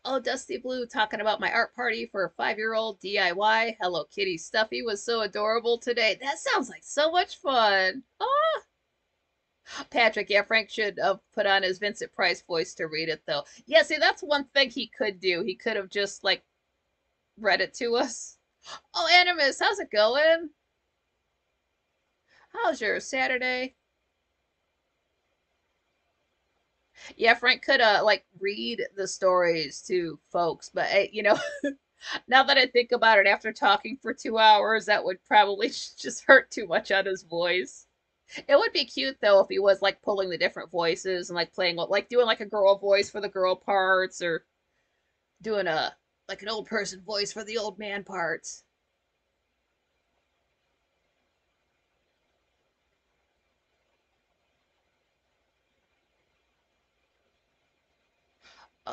Oh, Dusty Blue talking about my art party for a 5-year-old DIY. Hello Kitty Stuffy was so adorable today. That sounds like so much fun. Oh, Patrick, yeah, Frank should have put on his Vincent Price voice to read it, though. Yeah, see, that's one thing he could do. He could have just, like, read it to us. Oh, Animus, how's it going? How's your Saturday? Yeah, Frank could, like, read the stories to folks, but, now that I think about it, after talking for 2 hours, that would probably just hurt too much on his voice. It would be cute though if he was like pulling the different voices and like playing like doing like a girl voice for the girl parts or doing a like an old person voice for the old man parts.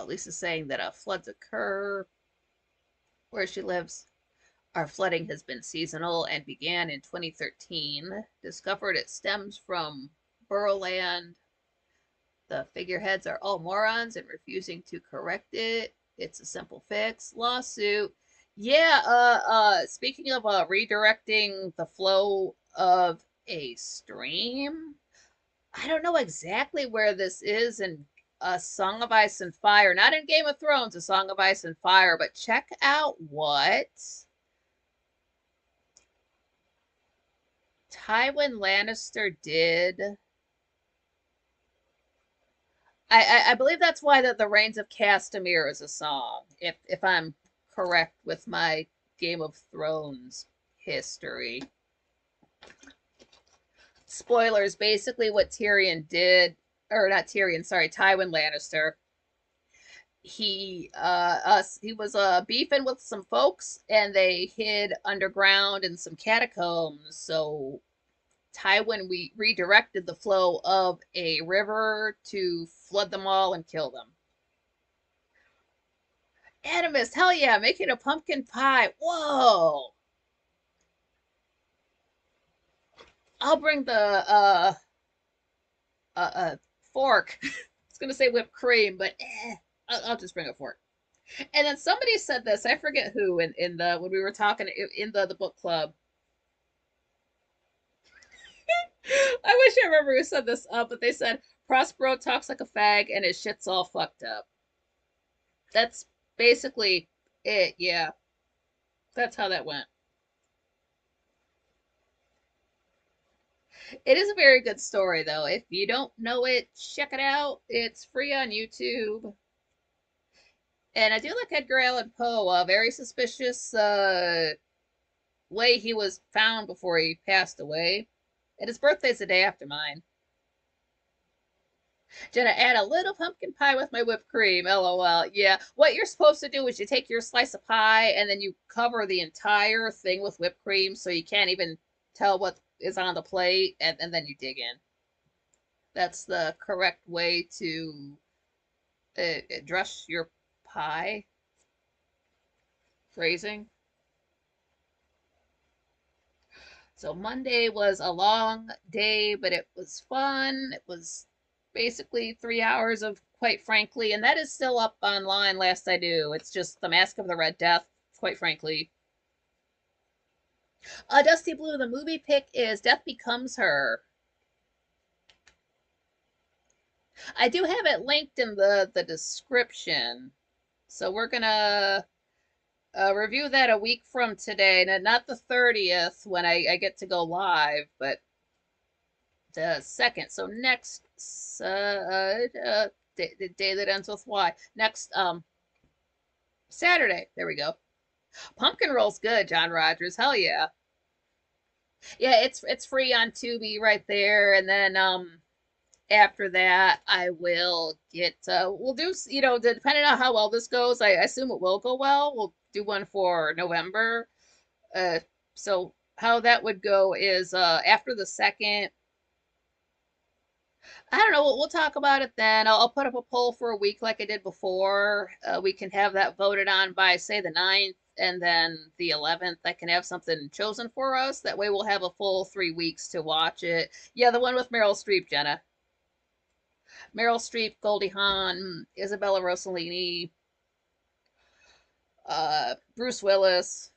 Lisa's saying that floods occur where she lives. Our flooding has been seasonal and began in 2013. Discovered it stems from Burrowland. The figureheads are all morons and refusing to correct it. It's a simple fix. Lawsuit. Yeah, speaking of redirecting the flow of a stream, I don't know exactly where this is in A Song of Ice and Fire. Not in Game of Thrones, A Song of Ice and Fire, but check out what Tywin Lannister did. I believe that's why the Reigns of Castamere is a song, if I'm correct with my Game of Thrones history. Spoilers, basically what Tyrion did, or not Tyrion, sorry, Tywin Lannister. He was beefing with some folks and they hid underground in some catacombs. So Tywin we redirected the flow of a river to flood them all and kill them. Animus, hell yeah, making a pumpkin pie. Whoa. I'll bring the fork. I was gonna say whipped cream, but I'll just bring a fork. And then somebody said this, I forget who, in the when we were talking in the book club. I wish I remember who said this, but they said Prospero talks like a fag and his shit's all fucked up. That's basically it. Yeah, that's how that went. It is a very good story, though. If you don't know it, check it out. It's free on YouTube. And I do like Edgar Allan Poe. A very suspicious way he was found before he passed away. And his birthday's the day after mine. Jenna, add a little pumpkin pie with my whipped cream. LOL. Yeah. What you're supposed to do is you take your slice of pie and then you cover the entire thing with whipped cream so you can't even tell what is on the plate, and then you dig in. That's the correct way to dress your pie. Phrasing. So Monday was a long day, but it was fun. It was basically 3 hours of, quite frankly, and that is still up online last I knew. It's just the Mask of the Red Death, quite frankly. Dusty Blue, the movie pick is Death Becomes Her. I do have it linked in the description. So we're gonna review that a week from today. Not the 30th when I get to go live, but the 2nd. So next the day that ends with Y. Next Saturday. There we go. Pumpkin roll's good, John Rogers. Hell yeah. Yeah, it's free on Tubi right there, and then after that I will get we'll do, depending on how well this goes, I assume it will go well. We'll do one for November. Uh so how that would go is after the 2nd, I don't know. We'll talk about it then. I'll put up a poll for a week like I did before. We can have that voted on by, say, the 9th, and then the 11th. I can have something chosen for us. That way we'll have a full 3 weeks to watch it. Yeah, the one with Meryl Streep, Jenna. Meryl Streep, Goldie Hawn, Isabella Rossellini, Bruce Willis.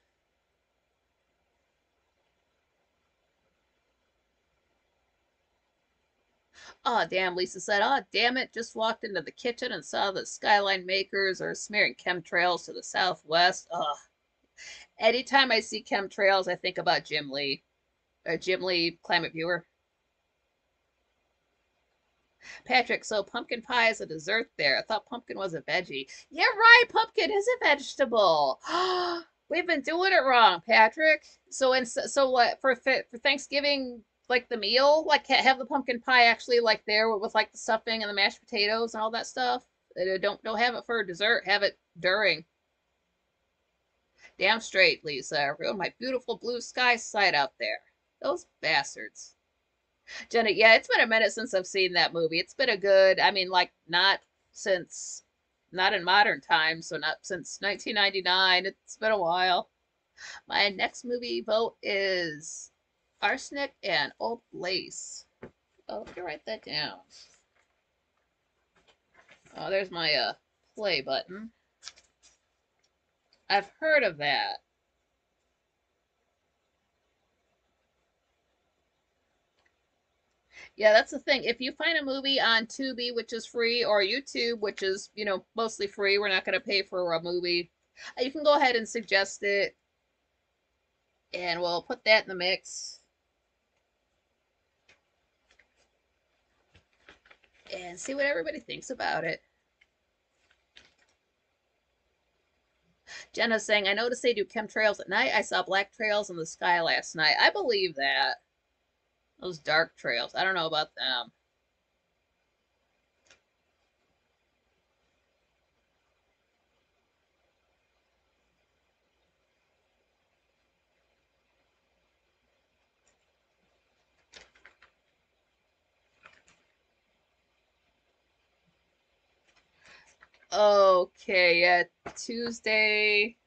Oh, damn, Lisa said. Oh, damn it. Just walked into the kitchen and saw the Skyline makers are smearing chemtrails to the southwest. Ugh. Anytime I see chemtrails, I think about Jim Lee. Jim Lee, Climate Viewer. Patrick, so pumpkin pie is a dessert there. I thought pumpkin was a veggie. Yeah, right. Pumpkin is a vegetable. We've been doing it wrong, Patrick. So what for Thanksgiving, like the meal, like have the pumpkin pie actually like there with like the stuffing and the mashed potatoes and all that stuff. Don't have it for dessert. Have it during. Damn straight, Lisa. Ruined my beautiful blue sky sight out there. Those bastards. Jenna, yeah, it's been a minute since I've seen that movie. It's been a good, I mean, like, since, not in modern times, so not since 1999. It's been a while. My next movie vote is Arsenic and Old Lace. Oh, let me write that down. Oh, there's my play button. I've heard of that. Yeah, that's the thing. If you find a movie on Tubi, which is free, or YouTube, which is, mostly free, we're not going to pay for a movie. You can go ahead and suggest it, and we'll put that in the mix and see what everybody thinks about it. Jenna's saying, I noticed they do chemtrails at night. I saw black trails in the sky last night. I believe that. Those dark trails. I don't know about them. Okay, yeah, Tuesday.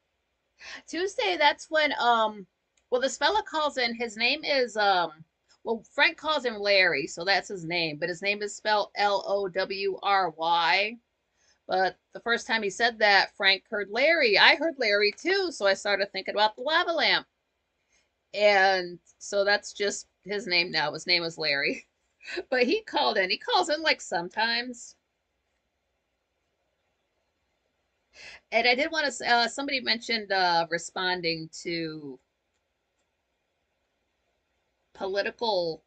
Tuesday, that's when well, this fella calls in, his name is well, Frank calls him Larry, so that's his name, but his name is spelled Lowry. But the first time he said that, Frank heard Larry. I heard Larry too, so I started thinking about the lava lamp. And so that's just his name now. His name is Larry. But he called in. He calls in like sometimes. And I did want to, somebody mentioned responding to political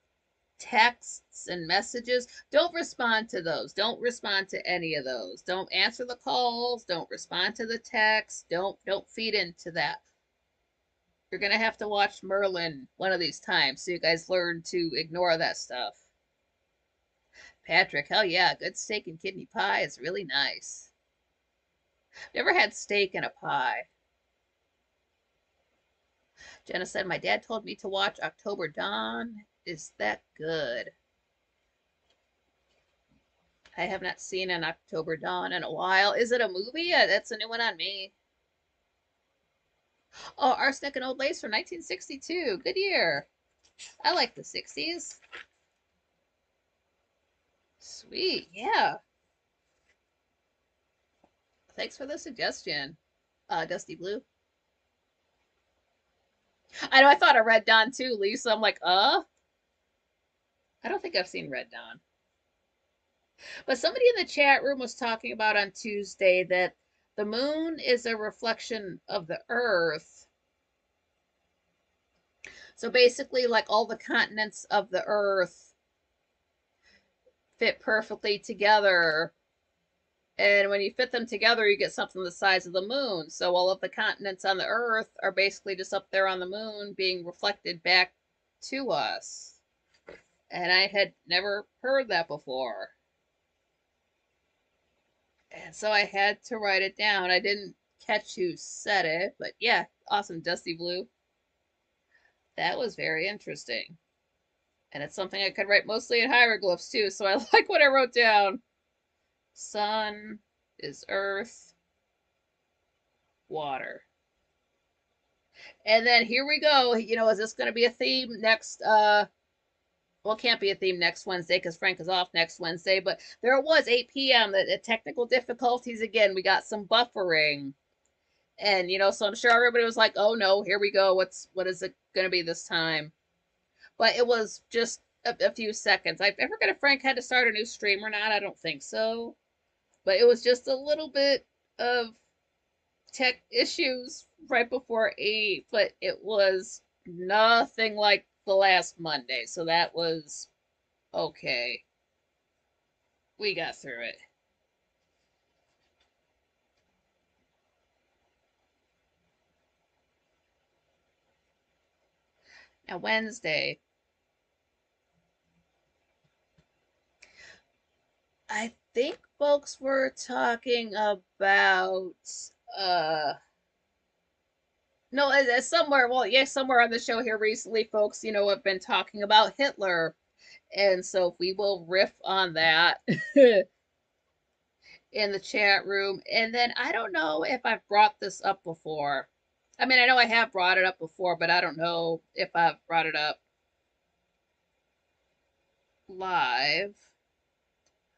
texts and messages. Don't respond to those. Don't respond to any of those. Don't answer the calls. Don't respond to the texts. Don't feed into that. You're gonna have to watch Merlin one of these times so you guys learn to ignore that stuff. Patrick, hell yeah, good steak and kidney pie is really nice. Never had steak and a pie. Jenna said, my dad told me to watch October Dawn. Is that good? I have not seen an October Dawn in a while. Is it a movie? That's a new one on me. Oh, Arsenic and Old Lace from 1962. Good year. I like the 60s. Sweet, yeah. Thanks for the suggestion, Dusty Blue. I know I thought of Red Dawn too, Lisa. I'm like, I don't think I've seen Red Dawn. But somebody in the chat room was talking about on Tuesday that the moon is a reflection of the earth. So basically, like all the continents of the earth fit perfectly together. And when you fit them together, you get something the size of the moon. So all of the continents on the earth are basically just up there on the moon being reflected back to us. And I had never heard that before. And so I had to write it down. I didn't catch who said it, but yeah, awesome, Dusty Blue. That was very interesting. And it's something I could write mostly in hieroglyphs too, so I like what I wrote down. Sun is earth, water. And then here we go. You know, is this going to be a theme next? Well, it can't be a theme next Wednesday because Frank is off next Wednesday. But there was 8 p.m. The technical difficulties again. We got some buffering, and you know, so I'm sure everybody was like, "Oh no, here we go. What is it going to be this time?" But it was just a few seconds. I forget if Frank had to start a new stream or not. I don't think so. But it was just a little bit of tech issues right before 8, but it was nothing like the last Monday. So that was okay. We got through it. Now, Wednesday, I think folks were talking about no, somewhere, well, yeah, somewhere on the show here recently, folks, you know, have been talking about Hitler. And so we will riff on that in the chat room. And then I don't know if I've brought this up before. I mean, I know I have brought it up before, but I don't know if I've brought it up live.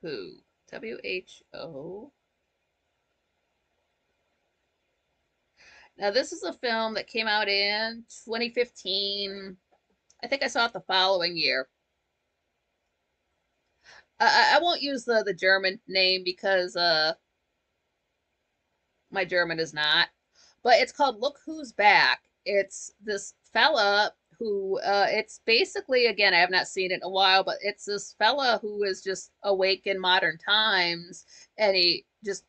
Who? WHO? Now, this is a film that came out in 2015. I think I saw it the following year. I won't use the German name because my German is not. But it's called Look Who's Back. It's this fella who it's basically, again, I have not seen it in a while, but it's this fella who is just awake in modern times, and he just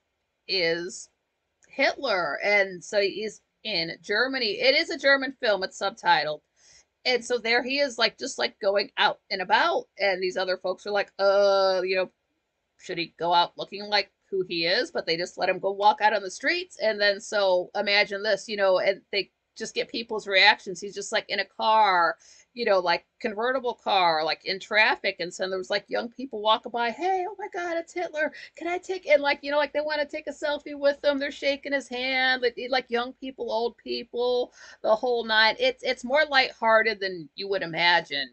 is Hitler. And so he's in Germany. It is a German film, it's subtitled. And so there he is, like, just like going out and about, and these other folks are like, you know, should he go out looking like who he is? But they just let him go walk out on the streets. And then, so imagine this, you know, and they just get people's reactions. He's just like in a car, you know, like convertible car, like in traffic. And so there was like young people walking by, hey, oh my God, it's Hitler. Can I take, and like, you know, like they want to take a selfie with him. They're shaking his hand, like young people, old people, the whole nine. It's more lighthearted than you would imagine.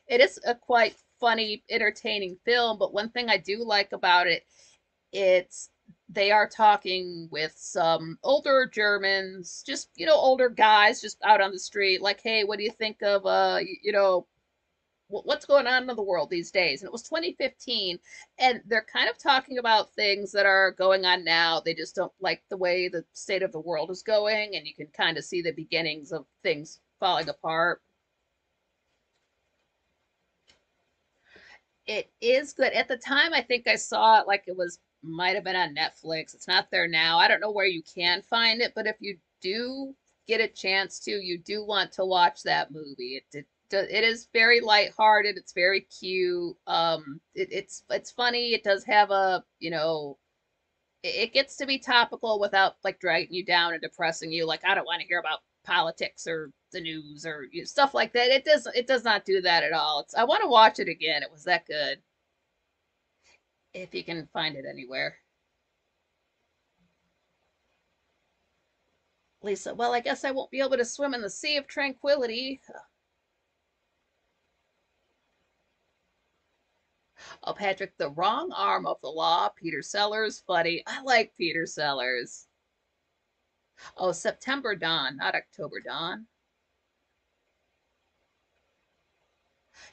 It is a quite funny, entertaining film, but one thing I do like about it, it's they are talking with some older Germans, just older guys, just out on the street, like, hey, what do you think of what's going on in the world these days? And it was 2015, and they're kind of talking about things that are going on now. They just don't like the way the state of the world is going, and you can kind of see the beginnings of things falling apart. It is good. At the time, I think I saw it like it was might have been on Netflix. It's not there now. I don't know where you can find it, but if you do get a chance to, you do want to watch that movie. It is very lighthearted. It's very cute. It's funny. It does have it gets to be topical without like dragging you down and depressing you. Like, I don't want to hear about politics or the news or stuff like that. It does not do that at all. I want to watch it again. It was that good. If you can find it anywhere. Lisa, well, I guess I won't be able to swim in the Sea of Tranquility. Oh, Patrick, the wrong arm of the law. Peter Sellers, funny. I like Peter Sellers. Oh, September Dawn, not October Dawn.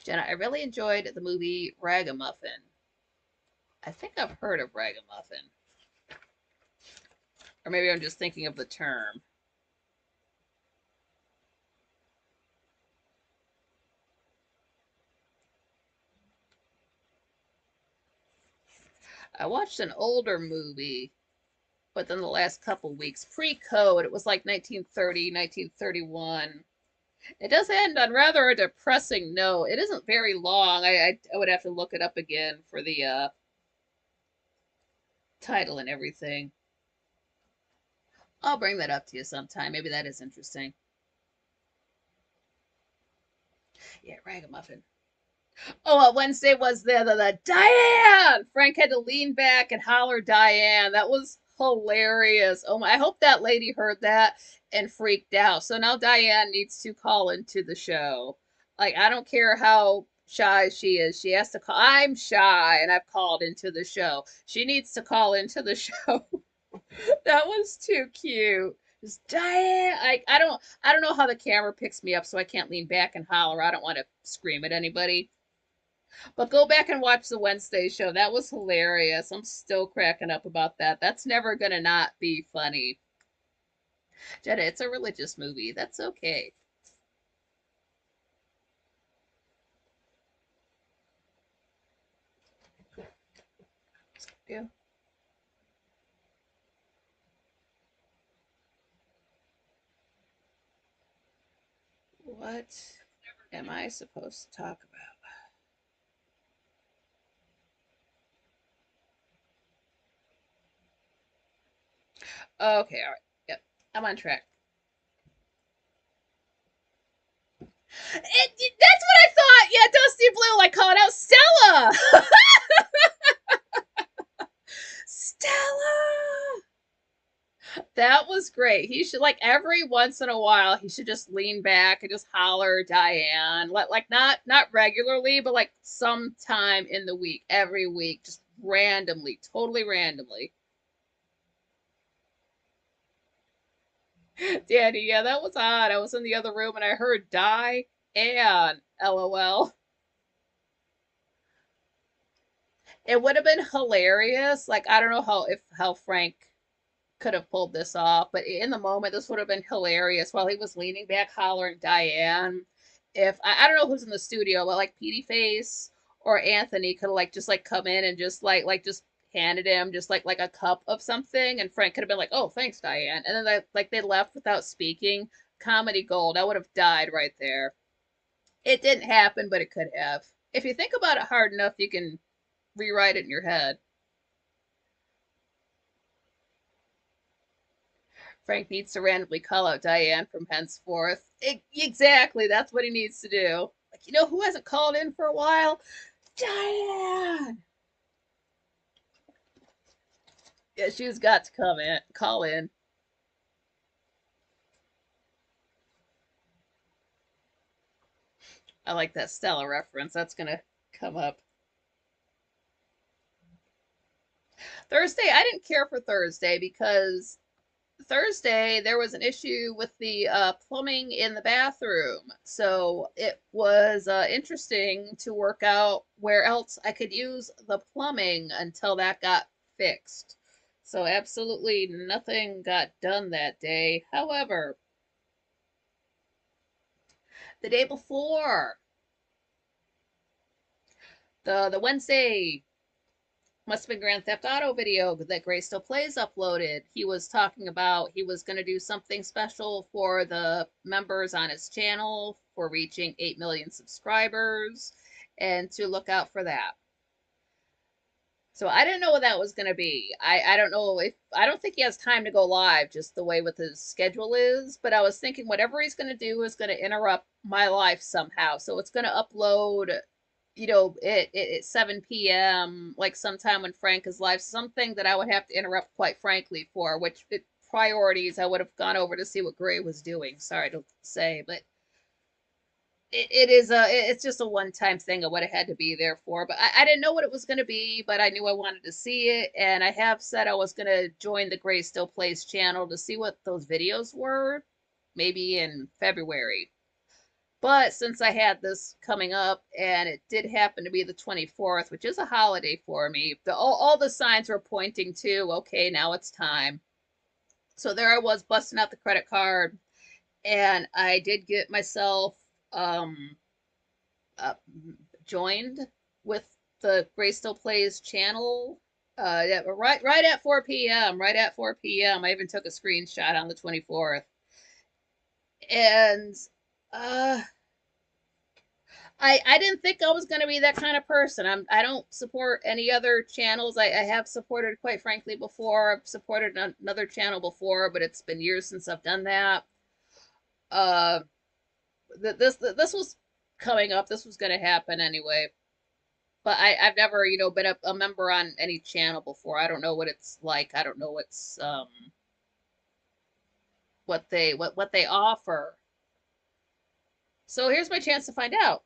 Jenna, I really enjoyed the movie Ragamuffin. I think I've heard of Ragamuffin. Or maybe I'm just thinking of the term. I watched an older movie within the last couple weeks, pre-code. It was like 1930, 1931. It does end on rather a depressing note. It isn't very long. I would have to look it up again for the title and everything. I'll bring that up to you sometime. Maybe that is interesting. Yeah, Ragamuffin. Oh, Wednesday was the Diane. Frank had to lean back and holler Diane. That was hilarious. Oh my! I hope that lady heard that and freaked out. So now Diane needs to call into the show. Like, I don't care how shy she is. She has to call. I'm shy and I've called into the show. She needs to call into the show. That was too cute. Just Diane. I don't know how the camera picks me up, so I can't lean back and holler. I don't want to scream at anybody. But go back and watch the Wednesday show. That was hilarious. I'm still cracking up about that. That's never gonna not be funny. Jenna, it's a religious movie. That's okay. Yeah. What am I supposed to talk about? Okay, all right. Yep, I'm on track. That's what I thought. Yeah, Dusty Blue, like calling out Stella. Stella. That was great. He should like every once in a while he should just lean back and just holler Diane. Like not regularly, but like sometime in the week, every week, just randomly, totally randomly. Danny, yeah, that was odd. I was in the other room and I heard die and LOL. It would have been hilarious. Like, I don't know how Frank could have pulled this off, but in the moment, this would have been hilarious while he was leaning back, hollering Diane. If I don't know who's in the studio, but like Petey Face or Anthony could have like come in and just just handed him just like a cup of something, and Frank could have been like, "Oh, thanks, Diane," and then they left without speaking. Comedy gold. I would have died right there. It didn't happen, but it could have. If you think about it hard enough, you can rewrite it in your head. Frank needs to randomly call out Diane from henceforth. Exactly, that's what he needs to do. Like, who hasn't called in for a while? Diane! Yeah, she's got to come in, call in. I like that Stella reference. That's gonna come up. Thursday, I didn't care for Thursday because Thursday there was an issue with the plumbing in the bathroom. So it was interesting to work out where else I could use the plumbing until that got fixed. So absolutely nothing got done that day. However, the day before, the Wednesday must have been Grand Theft Auto video that Gray Still Plays uploaded. He was talking about he was going to do something special for the members on his channel for reaching 8 million subscribers and to look out for that. So I didn't know what that was going to be. I don't know if I don't think he has time to go live just the way with his schedule is, but I was thinking whatever he's going to do is going to interrupt my life somehow. So it's going to upload at 7 p.m., like sometime when Frank is live, something that I would have to interrupt, quite frankly, for which priorities I would have gone over to see what Gray was doing. Sorry to say, but it's just a one-time thing of what it had to be there for. But I didn't know what it was going to be, but I knew I wanted to see it, and I have said I was going to join the Gray Still Plays channel to see what those videos were, maybe in February. But since I had this coming up, and it did happen to be the 24th, which is a holiday for me, all the signs were pointing to, okay, now it's time. So there I was busting out the credit card, and I did get myself uh, joined with the Gray Still Plays channel. Yeah, right at 4 p.m. Right at 4 p.m. I even took a screenshot on the 24th. And uh I didn't think I was going to be that kind of person. I don't support any other channels. I have supported, quite frankly, before. I've supported another channel before, but it's been years since I've done that. Uh, this was coming up. This was going to happen anyway. But I've never, been a member on any channel before. I don't know what it's like. I don't know what they offer. So here's my chance to find out.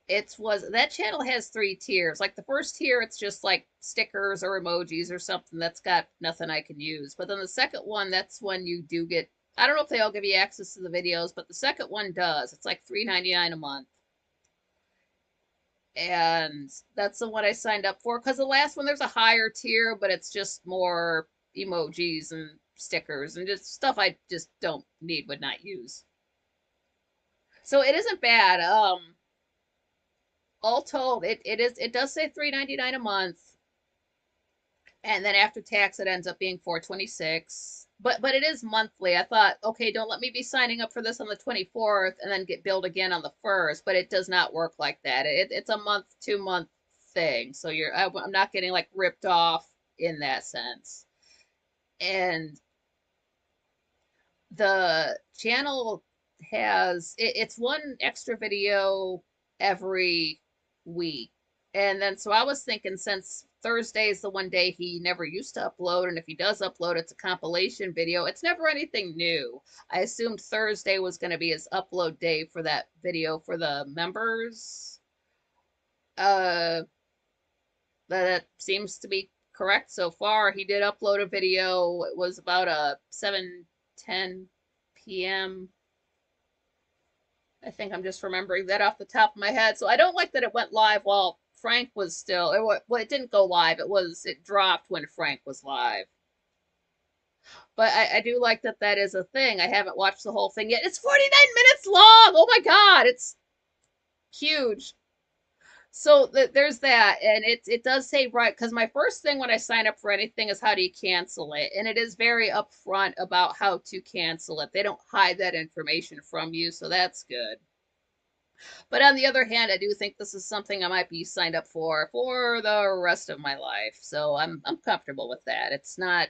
That channel has 3 tiers. Like the first tier, it's just like stickers or emojis or something that's got nothing I can use. But then the second one, that's when you do get, I don't know if they all give you access to the videos, but the second one does. It's like $3.99 a month. And that's the one I signed up for because the last one, there's a higher tier, but it's just more emojis and stickers and just stuff I just don't need, would not use. So it isn't bad. All told, it does say $3.99 a month, and then after tax it ends up being $4.26. But it is monthly. I thought, okay, don't let me be signing up for this on the 24th and then get billed again on the 1st. But it does not work like that. It's a month, 2 month thing. So I'm not getting like ripped off in that sense. And the channel it's one extra video every week. And then so I was thinking, since Thursday is the one day he never used to upload, and if he does upload, it's a compilation video. It's never anything new. I assumed Thursday was going to be his upload day for that video for the members. Uh, that seems to be correct so far. He did upload a video. It was about a 7:10 p.m. I think I'm just remembering that off the top of my head. So I don't like that it went live while Frank was still. Well, it didn't go live. It dropped when Frank was live. But I do like that is a thing. I haven't watched the whole thing yet. It's 49 minutes long. Oh my God, it's huge. So there's that, and it does say, right, because my first thing when I sign up for anything is how do you cancel it, and it is very upfront about how to cancel it. They don't hide that information from you, so that's good. But on the other hand, I do think this is something I might be signed up for the rest of my life, so I'm comfortable with that. It's not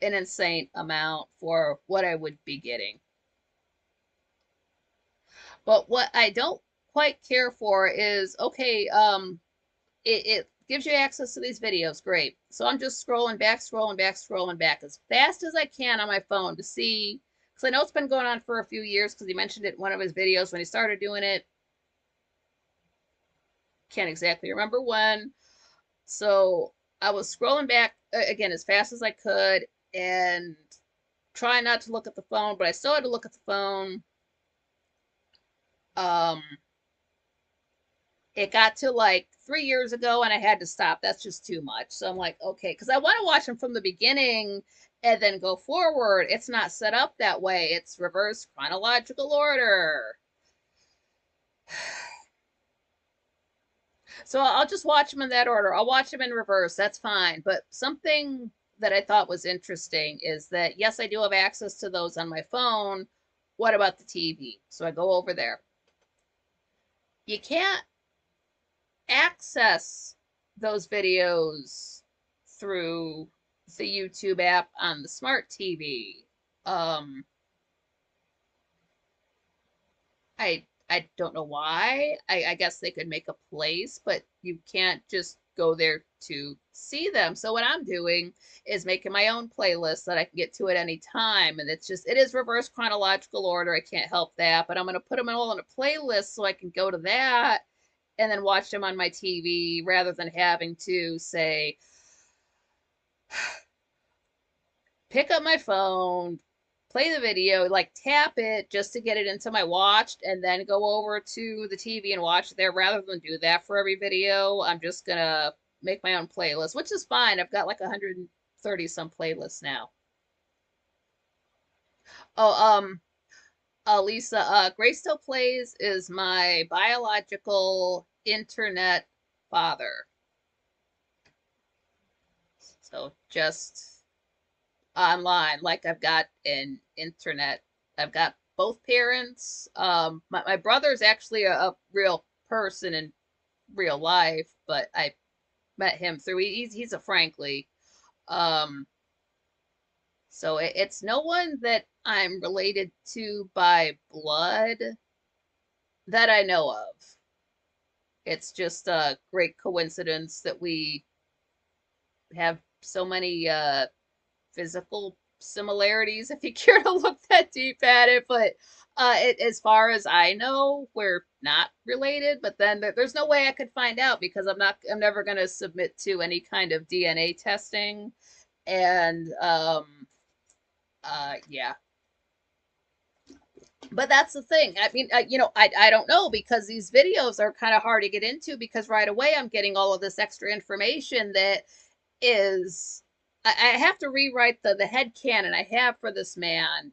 an insane amount for what I would be getting. But what I don't quite care for is, okay, it gives you access to these videos, great. So I'm just scrolling back, scrolling back, scrolling back as fast as I can on my phone to see, because I know it's been going on for a few years, because he mentioned it in one of his videos when he started doing it. Can't exactly remember when. So I was scrolling back again as fast as I could and trying not to look at the phone, but I still had to look at the phone. Um, it got to like 3 years ago and I had to stop. That's just too much. So I'm like, okay, because I want to watch them from the beginning and then go forward. It's not set up that way, it's reverse chronological order. So I'll just watch them in that order. I'll watch them in reverse. That's fine. But something that I thought was interesting is that, yes, I do have access to those on my phone. What about the TV? So I go over there. You can't access those videos through the YouTube app on the smart TV. Um, I don't know why. I guess they could make a place, but you can't just go there to see them. So what I'm doing is making my own playlist that I can get to at any time. And it is reverse chronological order. I can't help that, but I'm going to put them all in a playlist so I can go to that and then watch them on my TV rather than having to say, pick up my phone, play the video, like tap it just to get it into my watched, and then go over to the TV and watch it there rather than do that for every video. I'm just gonna make my own playlist, which is fine. I've got like 130 some playlists now. Oh, Lisa, Grace Still Plays is my biological internet father. So just online. Like I've got an internet. I've got both parents. My brother's actually a real person in real life, but I met him through. He's a Frankly. Um, so it's no one that I'm related to by blood that I know of. It's just a great coincidence that we have so many physical similarities if you care to look that deep at it. But as far as I know, we're not related. But then there's no way I could find out because I'm never going to submit to any kind of DNA testing. And yeah. But that's the thing. I mean, I don't know because these videos are kind of hard to get into because right away I'm getting all of this extra information that is I have to rewrite the head canon I have for this man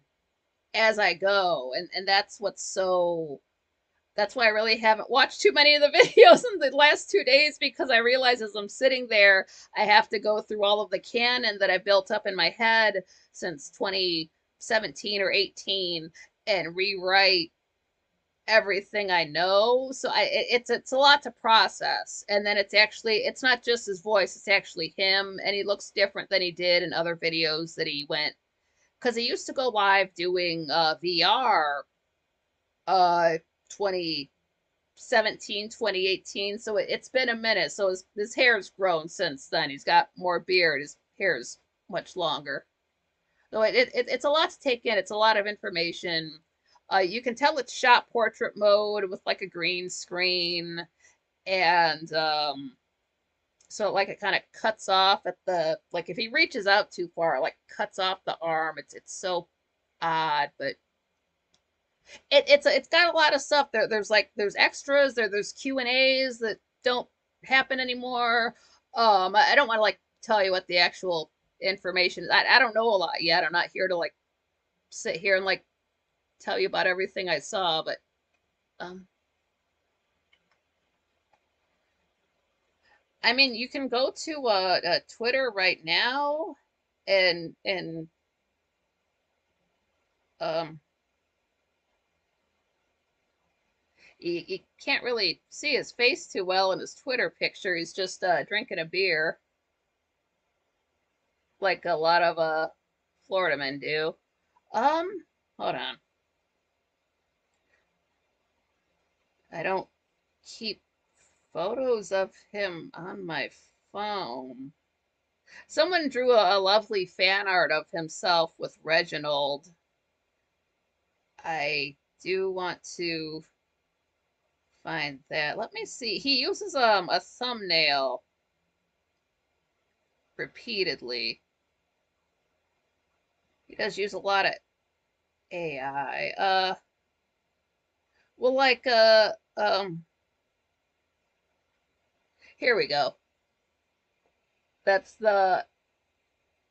as I go, and that's why I really haven't watched too many of the videos in the last 2 days because I realize as I'm sitting there, I have to go through all of the canon that I built up in my head since 2017 or 18 and rewrite everything I know. So it's a lot to process. And then it's not just his voice, it's actually him and he looks different than he did in other videos that he went because he used to go live doing VR 2017, 2018. So it's been a minute. So his hair's grown since then. He's got more beard. His hair's much longer. So it's a lot to take in. It's a lot of information. You can tell it's shot portrait mode with like a green screen, and so like it kind of cuts off at the like if he reaches out too far, it like cuts off the arm. It's so odd, but it's got a lot of stuff there. There's extras there's Q&As that don't happen anymore. I don't want to like tell you what the actual information is. I don't know a lot yet. I'm not here to like sit here and like tell you about everything I saw, but um, I mean, you can go to Twitter right now, and um, you can't really see his face too well in his Twitter picture. He's just drinking a beer, like a lot of Florida men do. Hold on, I don't keep photos of him on my phone. Someone drew a lovely fan art of himself with Reginald. I do want to find that. Let me see. He uses a thumbnail. repeatedly. He does use a lot of AI. Well, like, here we go. That's the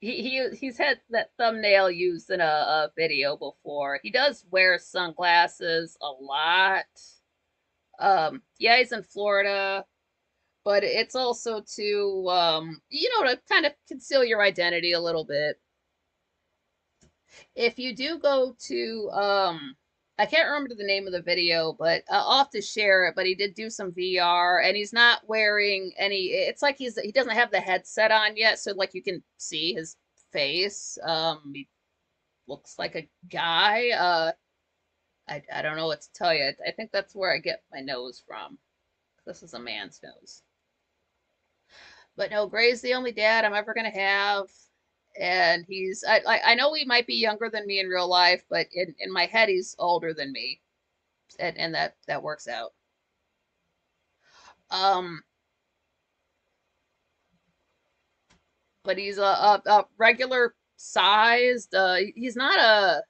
he's had that thumbnail used in a video before. He does wear sunglasses a lot. Yeah, he's in Florida, but it's also to to kind of conceal your identity a little bit. If you do go to I can't remember the name of the video, but I'll have to share it. But he did do some VR, and he's not wearing any. It's like he doesn't have the headset on yet, so like you can see his face. He looks like a guy. I don't know what to tell you. I think that's where I get my nose from. This is a man's nose. But no, Gray's the only dad I'm ever gonna have, and he's I know he might be younger than me in real life, but in my head he's older than me, and that works out. Um, but he's a regular sized. He's not a.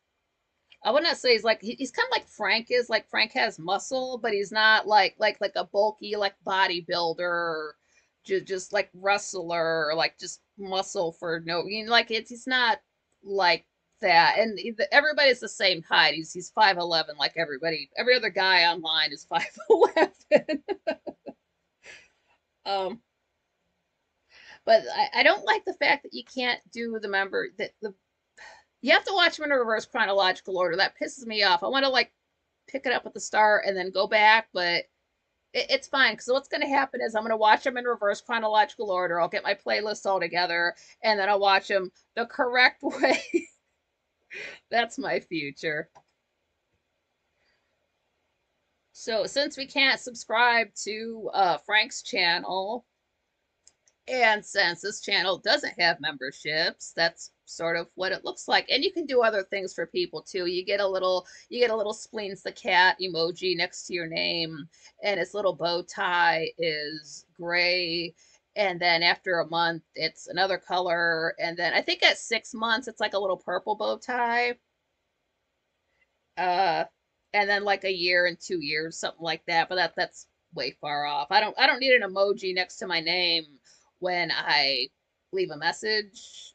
I would not say he's like he's kind of like Frank is. Like Frank has muscle, but he's not like a bulky like bodybuilder, just like wrestler, or like just muscle for no. Like he's not like that. And everybody's the same height. He's 5'11", like everybody. Every other guy online is 5'11". um, but I don't like the fact that you can't do the member that the you have to watch them in a reverse chronological order. That pisses me off. I want to like pick it up at the start and then go back, but it's fine because what's going to happen is I'm going to watch them in reverse chronological order. I'll get my playlist all together and then I'll watch them the correct way. That's my future. So since we can't subscribe to Frank's channel, and since this channel doesn't have memberships, that's sort of what it looks like. And you can do other things for people too. You get a little spleens the cat emoji next to your name, and his little bow tie is gray. And then after a month, it's another color. And then I think at 6 months, it's like a little purple bow tie. Uh, and then like a year and 2 years, something like that. But that's way far off. I don't need an emoji next to my name when I leave a message.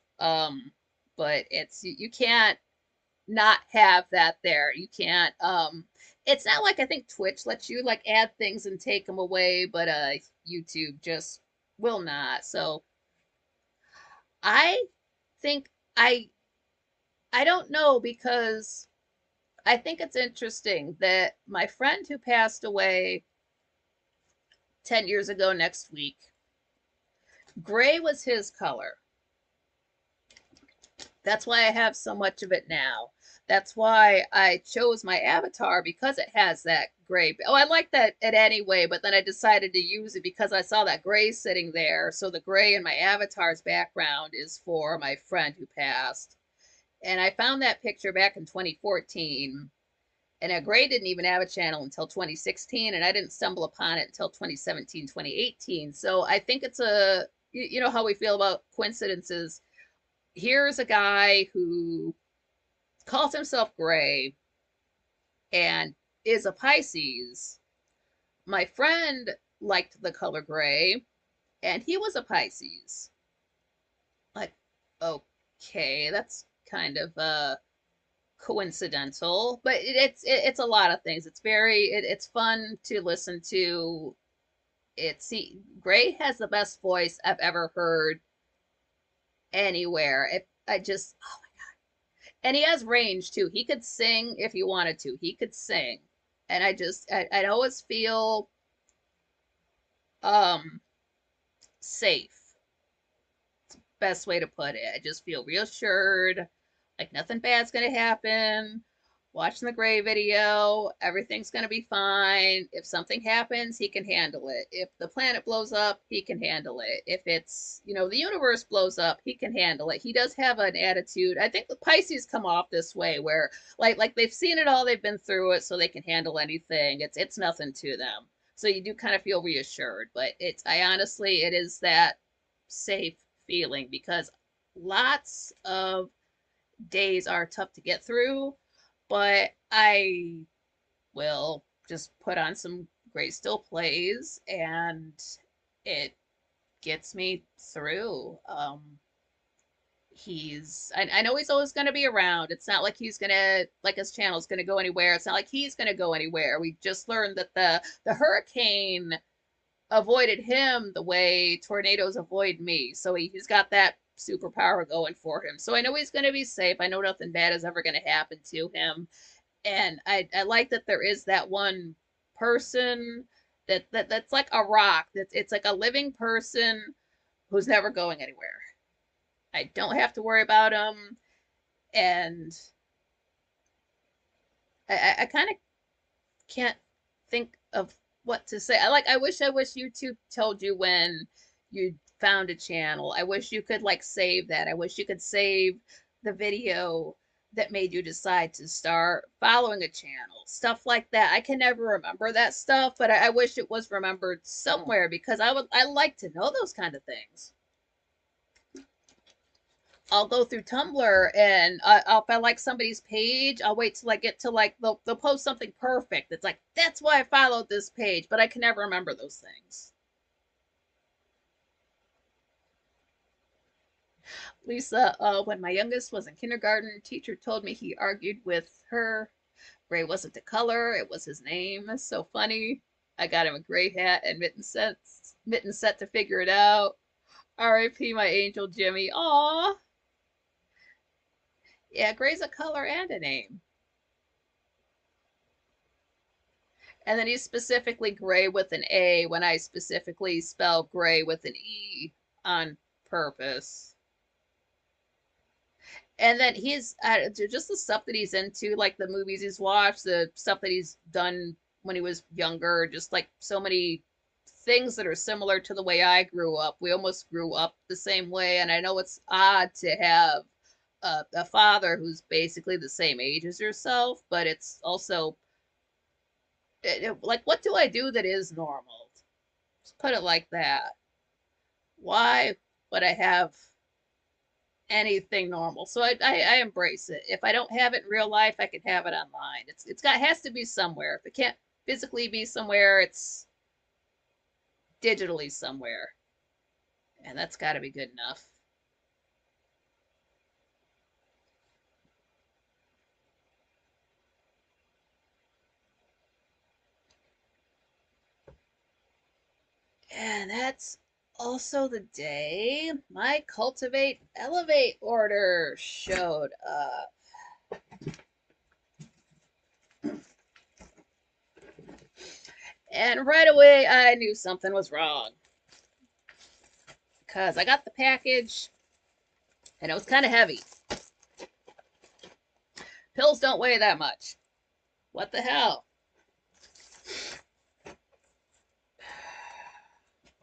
But you can't not have that there. You can't it's not like I think Twitch lets you like add things and take them away, but YouTube just will not. So I think I don't know because I think it's interesting that my friend who passed away 10 years ago next week, gray was his color. That's why I have so much of it now. That's why I chose my avatar because it has that gray. Oh, I like that it anyway, but then I decided to use it because I saw that gray sitting there. So the gray in my avatar's background is for my friend who passed. And I found that picture back in 2014. And Gray didn't even have a channel until 2016, and I didn't stumble upon it until 2017, 2018. So I think it's you know how we feel about coincidences. Here's a guy who calls himself Gray and is a Pisces. My friend liked the color gray, and he was a Pisces. Like, okay, that's kind of coincidental, but it's a lot of things. It's fun to listen to. Gray has the best voice I've ever heard anywhere. Oh my god, and he has range too. He could sing if he wanted to. He could sing, and I always feel um safe. Best way to put it. I just feel reassured, like nothing bad's gonna happen. Watching the Gray video, everything's gonna be fine. If something happens, he can handle it. If the planet blows up, he can handle it. If the universe blows up, he can handle it. He does have an attitude. I think the Pisces come off this way where like they've seen it all, they've been through it, so they can handle anything. It's nothing to them. So you do kind of feel reassured, but it is that safe feeling because lots of days are tough to get through, but I will just put on some great still plays and it gets me through. I know he's always going to be around. It's not like he's going to, like his channel's going to go anywhere. It's not like he's going to go anywhere. We just learned that the hurricane avoided him the way tornadoes avoid me. So he's got that superpower going for him. So I know he's going to be safe. I know nothing bad is ever going to happen to him. And I like that there is that one person that's like a rock. It's like a living person who's never going anywhere. I don't have to worry about him. And I kind of can't think of what to say. I wish YouTube told you when you found a channel. I wish you could like save that. I wish you could save the video that made you decide to start following a channel. Stuff like that. I can never remember that stuff, but I wish it was remembered somewhere because I like to know those kind of things. I'll go through Tumblr and if I like somebody's page, I'll wait till I get to like they'll post something perfect. It's like that's why I followed this page, but I can never remember those things. Lisa, when my youngest was in kindergarten, teacher told me he argued with her. Gray wasn't the color, it was his name. That's so funny. I got him a gray hat and mitten set to figure it out. R.I.P. my angel Jimmy. Aw. Yeah, gray's a color and a name. And then he's specifically gray with an A when I specifically spell gray with an E on purpose. And then he's just the stuff that he's into, like the movies he's watched, the stuff that he's done when he was younger, just like so many things that are similar to the way I grew up. We almost grew up the same way, and I know it's odd to have a father who's basically the same age as yourself, but it's also like, what do I do that is normal? Just put it like that. Why would I have anything normal? So I embrace it. If I don't have it in real life, I can have it online. Has to be somewhere. If it can't physically be somewhere, it's digitally somewhere, and that's got to be good enough. And that's also the day my Cultivate Elevate order showed up. And right away, I knew something was wrong. Because I got the package, and it was kind of heavy. Pills don't weigh that much. What the hell?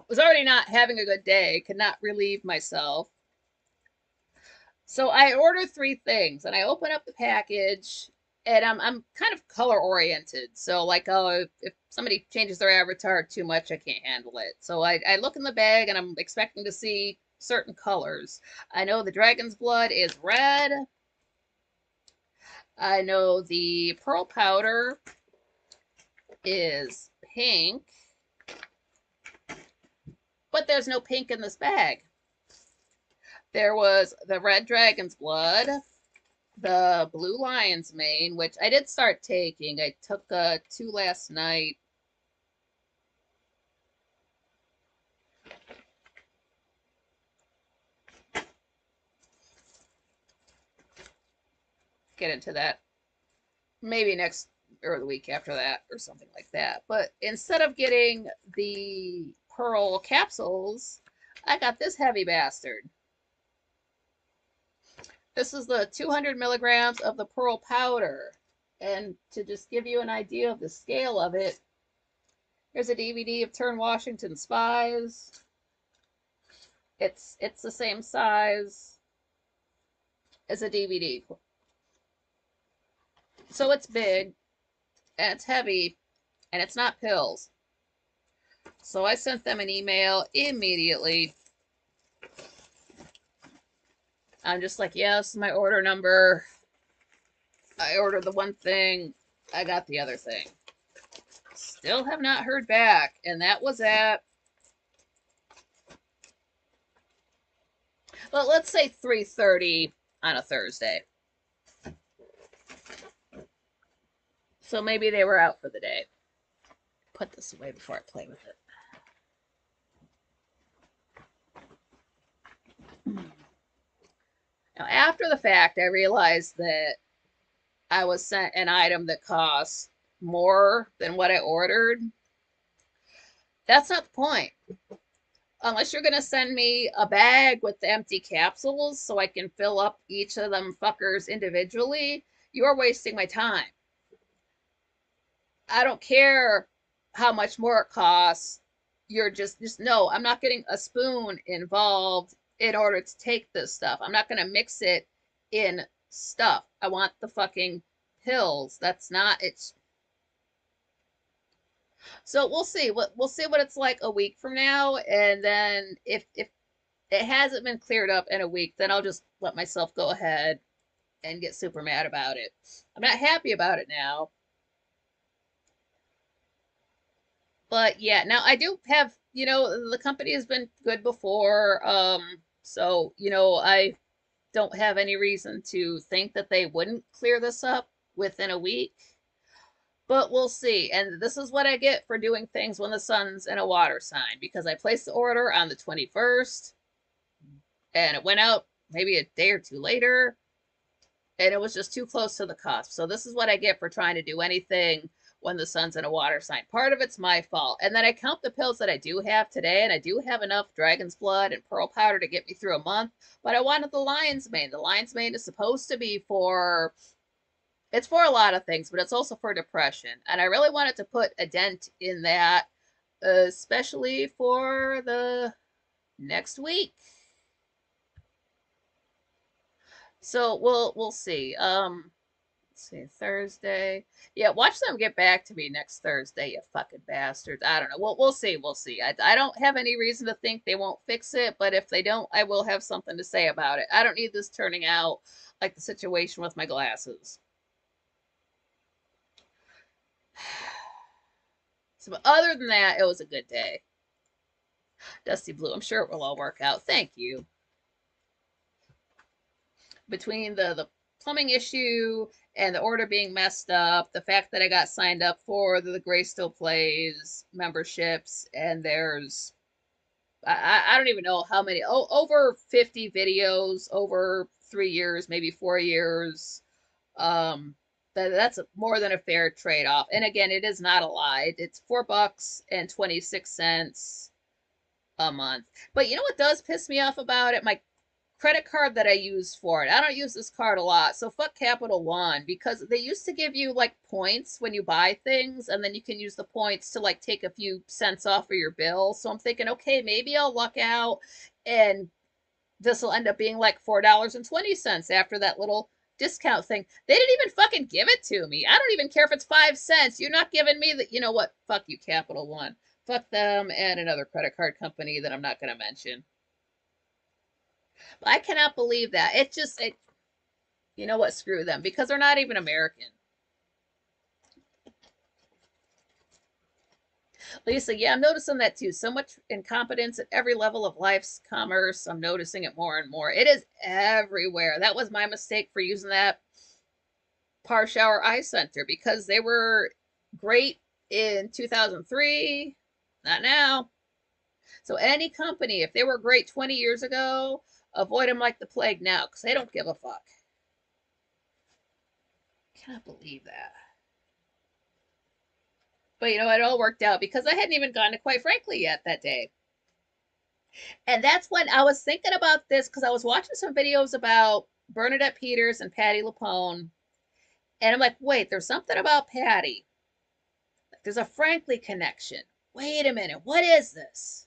Was already not having a good day, could not relieve myself. So I ordered 3 things, and I open up the package, and I'm kind of color oriented. So like, if somebody changes their avatar too much, I can't handle it. So I look in the bag, and I'm expecting to see certain colors. I know the dragon's blood is red. I know the pearl powder is pink. But there's no pink in this bag. There was the red dragon's blood, the blue lion's mane, which I did start taking. I took 2 last night. Get into that maybe next or the week after that or something like that. But instead of getting the pearl capsules, I got this heavy bastard. This is the 200 milligrams of the pearl powder. And to just give you an idea of the scale of it, here's a DVD of Turn Washington Spies. It's the same size as a DVD. So it's big, and it's heavy, and it's not pills. So I sent them an email immediately. I'm just like, yeah, this is my order number. I ordered the one thing. I got the other thing. Still have not heard back. And that was at, well, let's say 3:30 on a Thursday. So maybe they were out for the day. Put this away before I play with it. Now, after the fact, I realized that I was sent an item that cost more than what I ordered. That's not the point. Unless you're going to send me a bag with the empty capsules so I can fill up each of them fuckers individually, you're wasting my time. I don't care how much more it costs. You're just no, I'm not getting a spoon involved in order to take this stuff. I'm not going to mix it in stuff. I want the fucking pills. That's not it's so we'll see what it's like a week from now, and then if it hasn't been cleared up in a week, then I'll just let myself go ahead and get super mad about it. I'm not happy about it now. But yeah, now I do have, the company has been good before. So, I don't have any reason to think that they wouldn't clear this up within a week. But we'll see. And this is what I get for doing things when the sun's in a water sign, because I placed the order on the 21st and it went out maybe a day or two later, and it was just too close to the cusp. So this is what I get for trying to do anything when the sun's in a water sign. Part of it's my fault. And then I count the pills that I do have today, and I do have enough dragon's blood and pearl powder to get me through a month. But I wanted the lion's mane. The lion's mane is supposed to be it's for a lot of things, but it's also for depression. And I really wanted to put a dent in that, especially for the next week. So we'll see. Let's see, Thursday. Yeah, watch them get back to me next Thursday, you fucking bastards. I don't know. We'll see. We'll see. I don't have any reason to think they won't fix it, but if they don't, I will have something to say about it. I don't need this turning out like the situation with my glasses. So, but other than that, it was a good day. Dusty Blue, I'm sure it will all work out. Thank you. Between the plumbing issue and the order being messed up, the fact that I got signed up for the Gray Still Plays memberships, and there's I don't even know how many, over 50 videos over 3 years, maybe 4 years. That's more than a fair trade-off. And again, it is not a lie. It's $4.26 a month. But you know what does piss me off about it? My credit card that I use for it. I don't use this card a lot, so fuck Capital One, because they used to give you like points when you buy things, and then you can use the points to like take a few cents off of your bill. So I'm thinking, okay, maybe I'll luck out and this will end up being like $4.20 after that little discount thing. They didn't even fucking give it to me. I don't even care if it's 5 cents. You're not giving me that. You know what? Fuck you, Capital One. Fuck them and another credit card company that I'm not going to mention. But I cannot believe that. You know what? Screw them, because they're not even American. Lisa, yeah, I'm noticing that too. So much incompetence at every level of life's commerce. I'm noticing it more and more. It is everywhere. That was my mistake for using that Par Shower Eye Center, because they were great in 2003. Not now. So any company, if they were great 20 years ago, avoid them like the plague now, because they don't give a fuck. Can't believe that. But it all worked out because I hadn't even gone to Quite Frankly yet that day. And that's when I was thinking about this, because I was watching some videos about Bernadette Peters and Patti LuPone. And I'm like, wait, there's something about Patti. There's a Frankly connection. Wait a minute, what is this?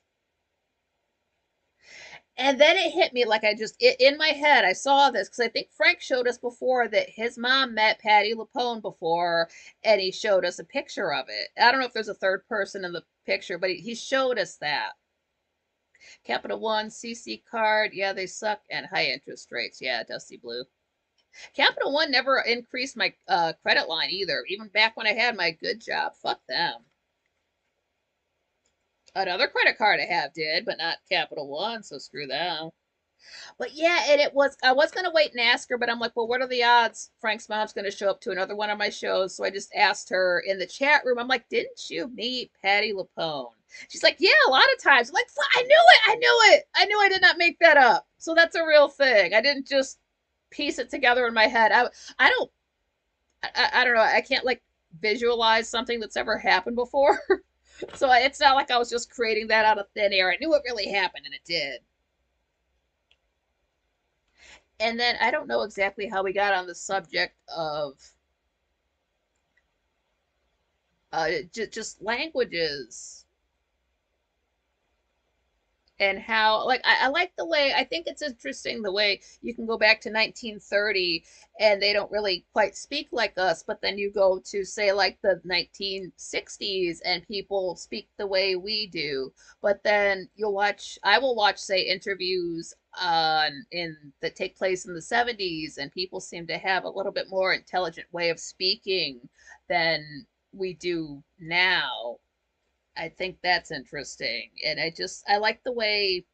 And then it hit me like in my head, I saw this, because I think Frank showed us before that his mom met Patti LuPone before, and he showed us a picture of it. I don't know if there's a third person in the picture, but he showed us that. Capital One, CC card, yeah, they suck, and high interest rates, yeah, Dusty Blue. Capital One never increased my credit line either, even back when I had my good job. Fuck them. Another credit card I have did, but not Capital One, so screw them. But yeah, and it was I was gonna wait and ask her, but I'm like, well, what are the odds Frank's mom's gonna show up to another one of my shows? So I just asked her in the chat room. I'm like, didn't you meet Patty LaPone? She's like, yeah, a lot of times. I'm like, I knew it, I knew it, I knew I did not make that up. So that's a real thing. I didn't just piece it together in my head. I don't I don't know. I can't like visualize something that's ever happened before. So it's not like I was just creating that out of thin air. I knew it really happened, and it did. And then I don't know exactly how we got on the subject of just languages and how like I like the way I think it's interesting the way you can go back to 1930 and they don't really quite speak like us, but then you go to say like the 1960s and people speak the way we do. But then I will watch say interviews on in that take place in the 70s and people seem to have a little bit more intelligent way of speaking than we do now. I think that's interesting. And I like the way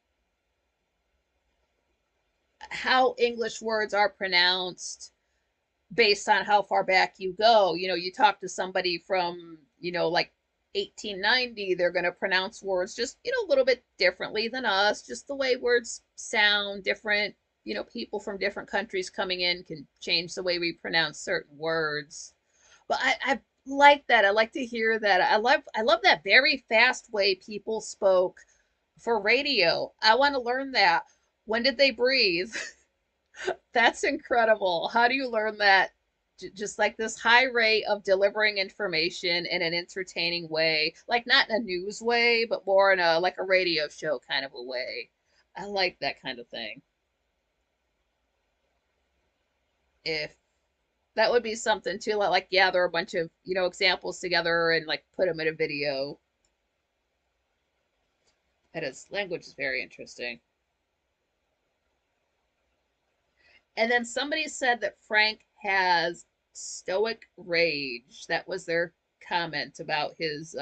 how English words are pronounced based on how far back you go. You know, you talk to somebody from, like 1890, they're going to pronounce words just, a little bit differently than us, just the way words sound different. People from different countries coming in can change the way we pronounce certain words. But I like that. I like to hear that. I love that very fast way people spoke for radio. I want to learn that. When did they breathe? That's incredible. How do you learn that? Just like this high rate of delivering information in an entertaining way, like not in a news way, but more in a like a radio show kind of a way. I like that kind of thing. If that would be something too, like gather a bunch of examples together and like put them in a video. That is language is very interesting. And then somebody said that Frank has stoic rage. That was their comment about his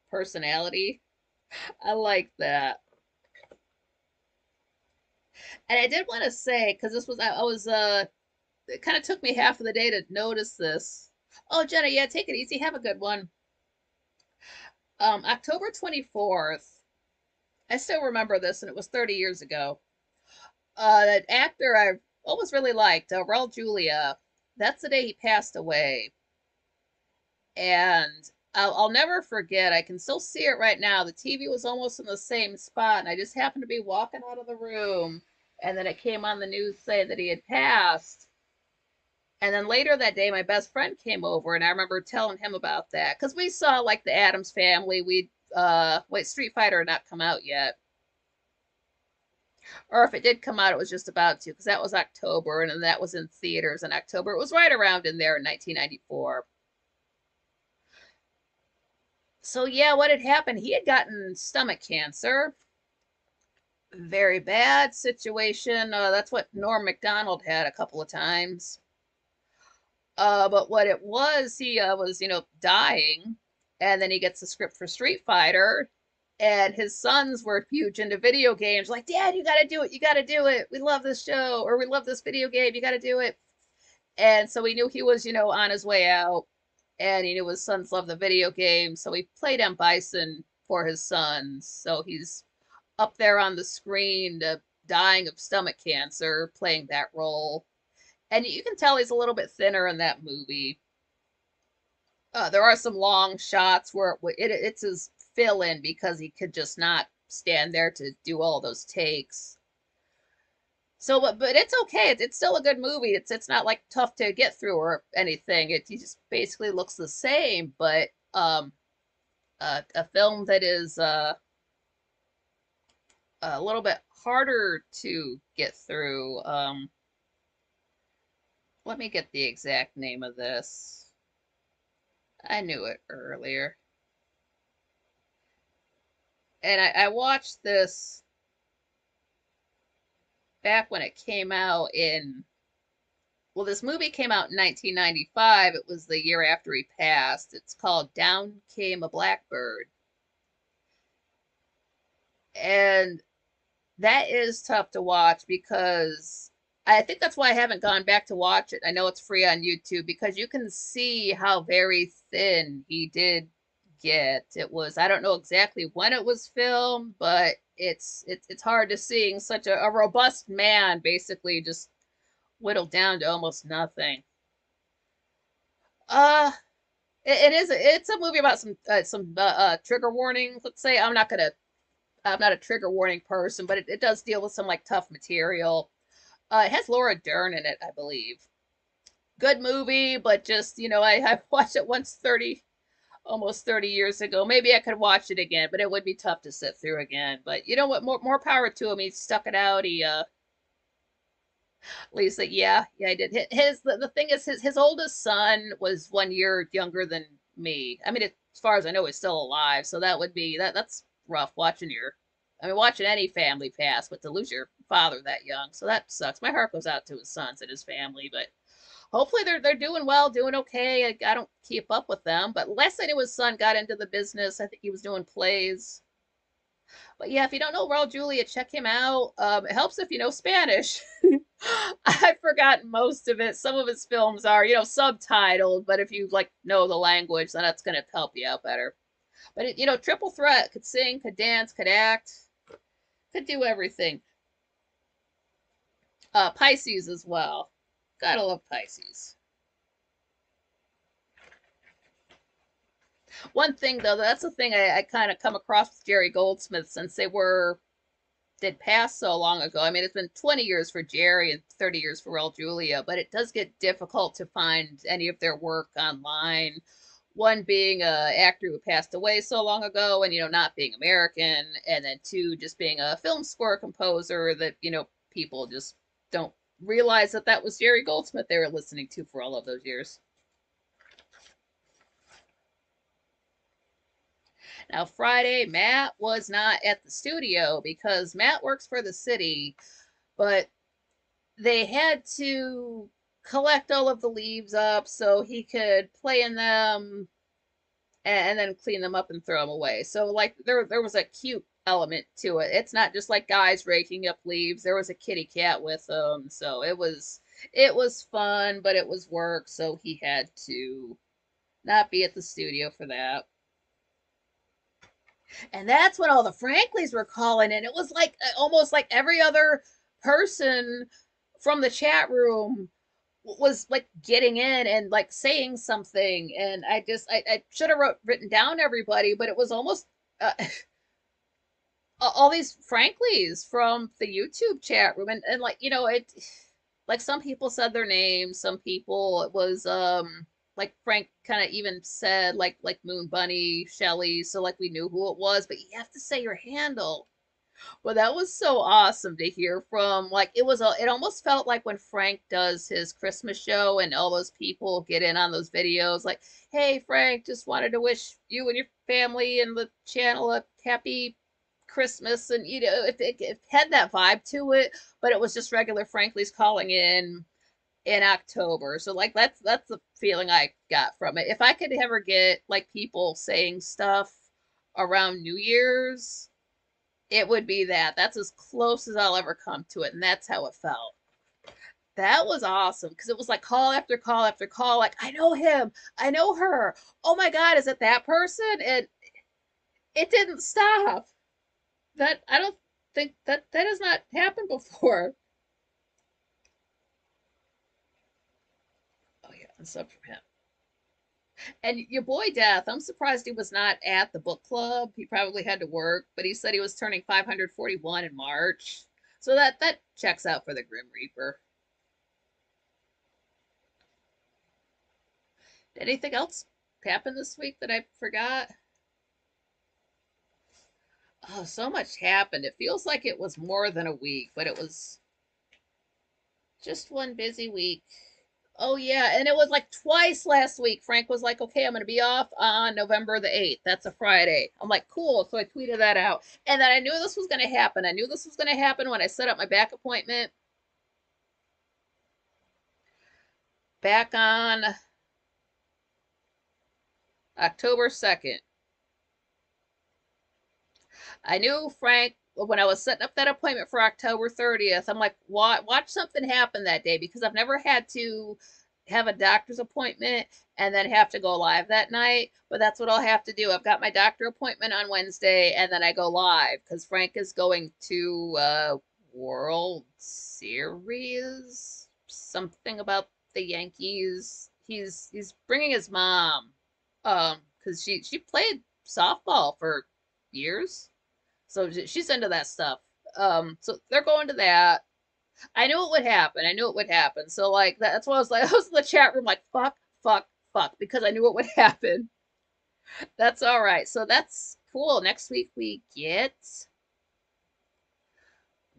personality. I like that. And I did want to say, because this was, I was, it kind of took me half of the day to notice this. Oh, Jenna, yeah, take it easy. Have a good one. October 24th, I still remember this, and it was 30 years ago. An actor I always really liked, Raul Julia, that's the day he passed away. And I'll never forget. I can still see it right now. The TV was almost in the same spot, and I just happened to be walking out of the room, and then it came on the news saying that he had passed. And then later that day, my best friend came over, and I remember telling him about that because we saw like the Addams Family. We wait, Street Fighter had not come out yet, or if it did come out, it was just about to because that was October, and then that was in theaters in October. It was right around in there in 1994. So yeah, what had happened? He had gotten stomach cancer. Very bad situation. That's what Norm Macdonald had a couple of times. But what it was, he was, dying, and then he gets the script for Street Fighter, and his sons were huge into video games. Like, Dad, you got to do it. You got to do it. We love this show, or we love this video game. You got to do it. And so he knew he was, on his way out, and he knew his sons love the video game, so he played M. Bison for his sons. So he's up there on the screen, dying of stomach cancer, playing that role. And you can tell he's a little bit thinner in that movie. There are some long shots where it's his fill in because he could just not stand there to do all those takes. So, but it's okay. It's still a good movie. It's not like tough to get through or anything. He just basically looks the same, but a film that is a little bit harder to get through. Let me get the exact name of this. I knew it earlier. And I watched this. back when it came out in, well, this movie came out in 1995. It was the year after he passed. It's called Down Came a Blackbird. And that is tough to watch because I think that's why I haven't gone back to watch it. I know it's free on YouTube because you can see how very thin he did get. It was, I don't know exactly when it was filmed, but it's hard to seeing such a robust man basically just whittled down to almost nothing. Uh it's a movie about some trigger warnings. Let's say I'm not a trigger warning person, but it does deal with some like tough material. It has Laura Dern in it, I believe. Good movie, but just I watched it once almost 30 years ago. Maybe I could watch it again, but it would be tough to sit through again. But you know what? More power to him. He stuck it out. Lisa, yeah, I did. The thing is, his oldest son was 1 year younger than me. I mean, as far as I know, he's still alive. So that would be that's rough watching watching any family pass, but to lose your father that young, so that sucks. My heart goes out to his sons and his family, but hopefully they're doing well, doing okay. I don't keep up with them, but last I knew his son got into the business. I think he was doing plays. But yeah, if you don't know Raul Julia, check him out. It helps if you know Spanish. I've forgotten most of it. Some of his films are, subtitled, but if you like know the language, then that's gonna help you out better. But triple threat, could sing, could dance, could act, could do everything. Pisces as well. Gotta love Pisces. One thing though, that's the thing I kind of come across with Jerry Goldsmith since did pass so long ago. I mean, it's been 20 years for Jerry and 30 years for Raul Julia, but it does get difficult to find any of their work online. One being a actor who passed away so long ago, and not being American, and then two just being a film score composer that people just don't realize that was Jerry Goldsmith they were listening to for all of those years. Now, Friday, Matt was not at the studio because Matt works for the city, but they had to collect all of the leaves up so he could play in them and then clean them up and throw them away. So like there was a cute element to it. It's not just like guys raking up leaves. There was a kitty cat with them. So it was fun, but it was work, so he had to not be at the studio for that. And that's when all the Franklies were calling in. It was like almost like every other person from the chat room was like getting in and like saying something, and I should have written down everybody, but it was almost all these Franklies from the YouTube chat room, and like it, like some people said their names, some people it was like Frank kind of even said like Moon Bunny, Shelly, so like we knew who it was, but you have to say your handle. Well, that was so awesome to hear from. Like it almost felt like when Frank does his Christmas show and all those people get in on those videos like, "Hey Frank, just wanted to wish you and your family and the channel a happy Christmas." And it had that vibe to it, but it was just regular Frankly's calling in October. So like that's the feeling I got from it. If I could ever get like people saying stuff around New Year's, it would be that. That's as close as I'll ever come to it, and that's how it felt. That was awesome because it was like call after call after call. Like I know him, I know her. Oh my God, is it that person? And it didn't stop. That I don't think that has not happened before. Oh yeah, and sub from him. And your boy Death, I'm surprised he was not at the book club. He probably had to work, but he said he was turning 541 in March. So that checks out for the Grim Reaper. Did anything else happen this week that I forgot? Oh, so much happened. It feels like it was more than a week, but it was just one busy week. Oh yeah, and it was like twice last week. Frank was like, "Okay, I'm gonna be off on November the 8th. That's a Friday." I'm like, "Cool." So I tweeted that out, and then I knew this was gonna happen. I knew this was gonna happen when I set up my back appointment back on October 2nd. I knew Frank when I was setting up that appointment for October 30th. I'm like, watch something happen that day because I've never had to have a doctor's appointment and then have to go live that night. But that's what I'll have to do. I've got my doctor appointment on Wednesday and then I go live because Frank is going to World Series, something about the Yankees. He's bringing his mom, because she played softball for years, so she's into that stuff. So they're going to that. I knew it would happen. I knew it would happen. So like that's why I was like, I was in the chat room like fuck, fuck, fuck, because I knew it would happen. That's all right. So that's cool. Next week we get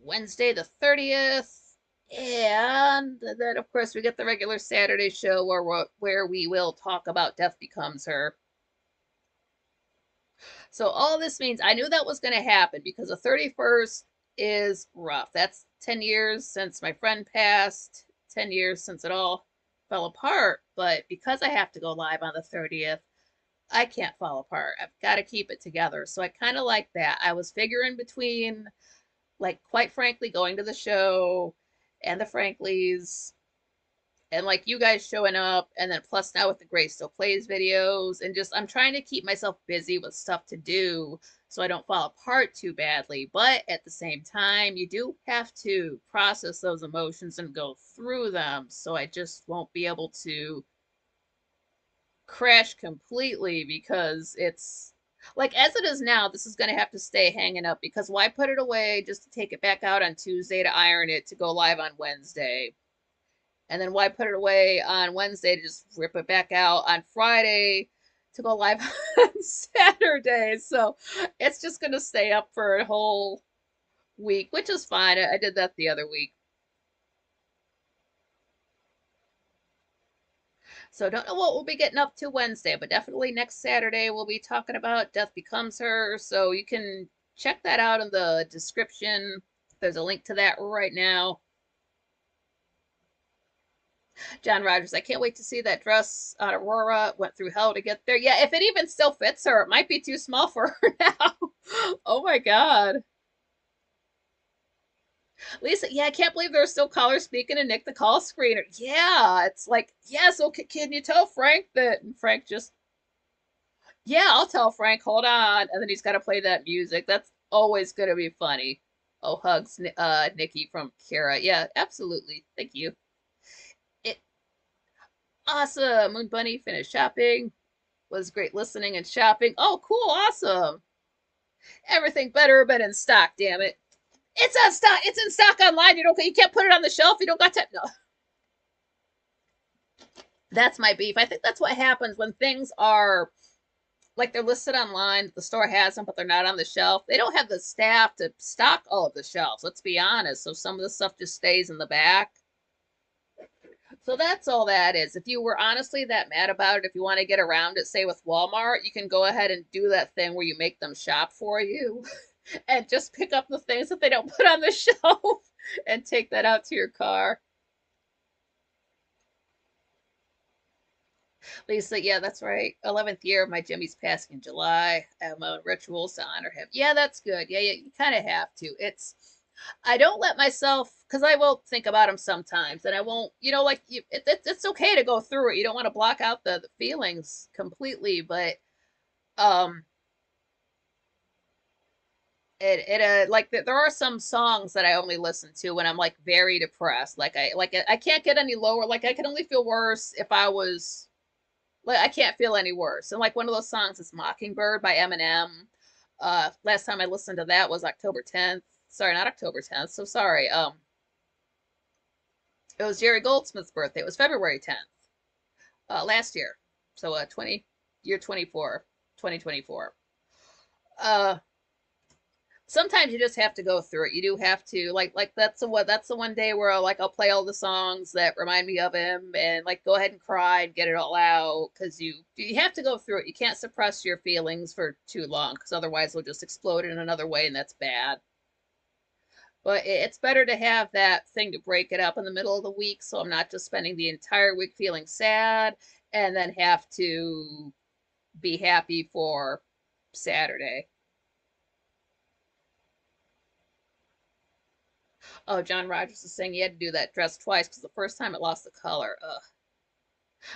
Wednesday the 30th. And then, of course, we get the regular Saturday show where we will talk about Death Becomes Her. So all this means I knew that was going to happen because the 31st is rough. That's 10 years since my friend passed, 10 years since it all fell apart. But because I have to go live on the 30th, I can't fall apart. I've got to keep it together. So I kind of like that. I was figuring between, like, quite frankly, going to the show and the Franklies and like you guys showing up, and then plus now with the Grace Still Plays videos, and just I'm trying to keep myself busy with stuff to do so I don't fall apart too badly. But at the same time, you do have to process those emotions and go through them, so I just won't be able to crash completely because it's like as it is now, this is going to have to stay hanging up because why put it away just to take it back out on Tuesday to iron it to go live on Wednesday? And then why put it away on Wednesday to just rip it back out on Friday to go live on Saturday? So it's just going to stay up for a whole week, which is fine. I did that the other week. So don't know what we'll be getting up to Wednesday, but definitely next Saturday we'll be talking about Death Becomes Her. So you can check that out in the description. There's a link to that right now. John Rogers, I can't wait to see that dress on Aurora. Went through hell to get there. Yeah, if it even still fits her, it might be too small for her now. Oh my God. Lisa, yeah, I can't believe there's still callers speaking to Nick the call screener. Yeah, it's like, yes, okay, can you tell Frank that? And Frank just, yeah, I'll tell Frank, hold on. And then he's got to play that music. That's always going to be funny. Oh, hugs, Nikki from Kara. Yeah, absolutely. Thank you. It Awesome. Moon Bunny finished shopping. Was great listening and shopping. Oh, cool, awesome. Everything better been in stock, damn it. It's on stock. It's in stock online. You can't put it on the shelf. You don't got to. No. That's my beef. I think that's what happens when things are like they're listed online. The store has them, but they're not on the shelf. They don't have the staff to stock all of the shelves. Let's be honest. So some of the stuff just stays in the back. So that's all that is. If you were honestly that mad about it, if you want to get around it, say with Walmart, you can go ahead and do that thing where you make them shop for you and just pick up the things that they don't put on the shelf and take that out to your car. Lisa, yeah, that's right. 11th year of my Jimmy's passing in July. I have my own rituals to honor him. Yeah, that's good. Yeah, you kind of have to. I don't let myself, because I will think about him sometimes, and I won't, like, it's okay to go through it. You don't want to block out the feelings completely, but, um, like, there are some songs that I only listen to when I'm, like, very depressed. I can't get any lower. Like, I can only feel worse if I was like I can't feel any worse. And like one of those songs is Mockingbird by Eminem. Last time I listened to that was October 10th. Sorry, not October 10th. So sorry. It was Jerry Goldsmith's birthday. It was February 10th. Last year. So 20 year 24, 2024. Uh sometimes you just have to go through it. You do have to like that's the one day where I'll play all the songs that remind me of him and like go ahead and cry and get it all out because you have to go through it. You can't suppress your feelings for too long because otherwise they'll just explode in another way and that's bad. But it's better to have that thing to break it up in the middle of the week so I'm not just spending the entire week feeling sad and then have to be happy for Saturday. Oh, John Rogers is saying he had to do that dress twice because the first time it lost the color. Ugh.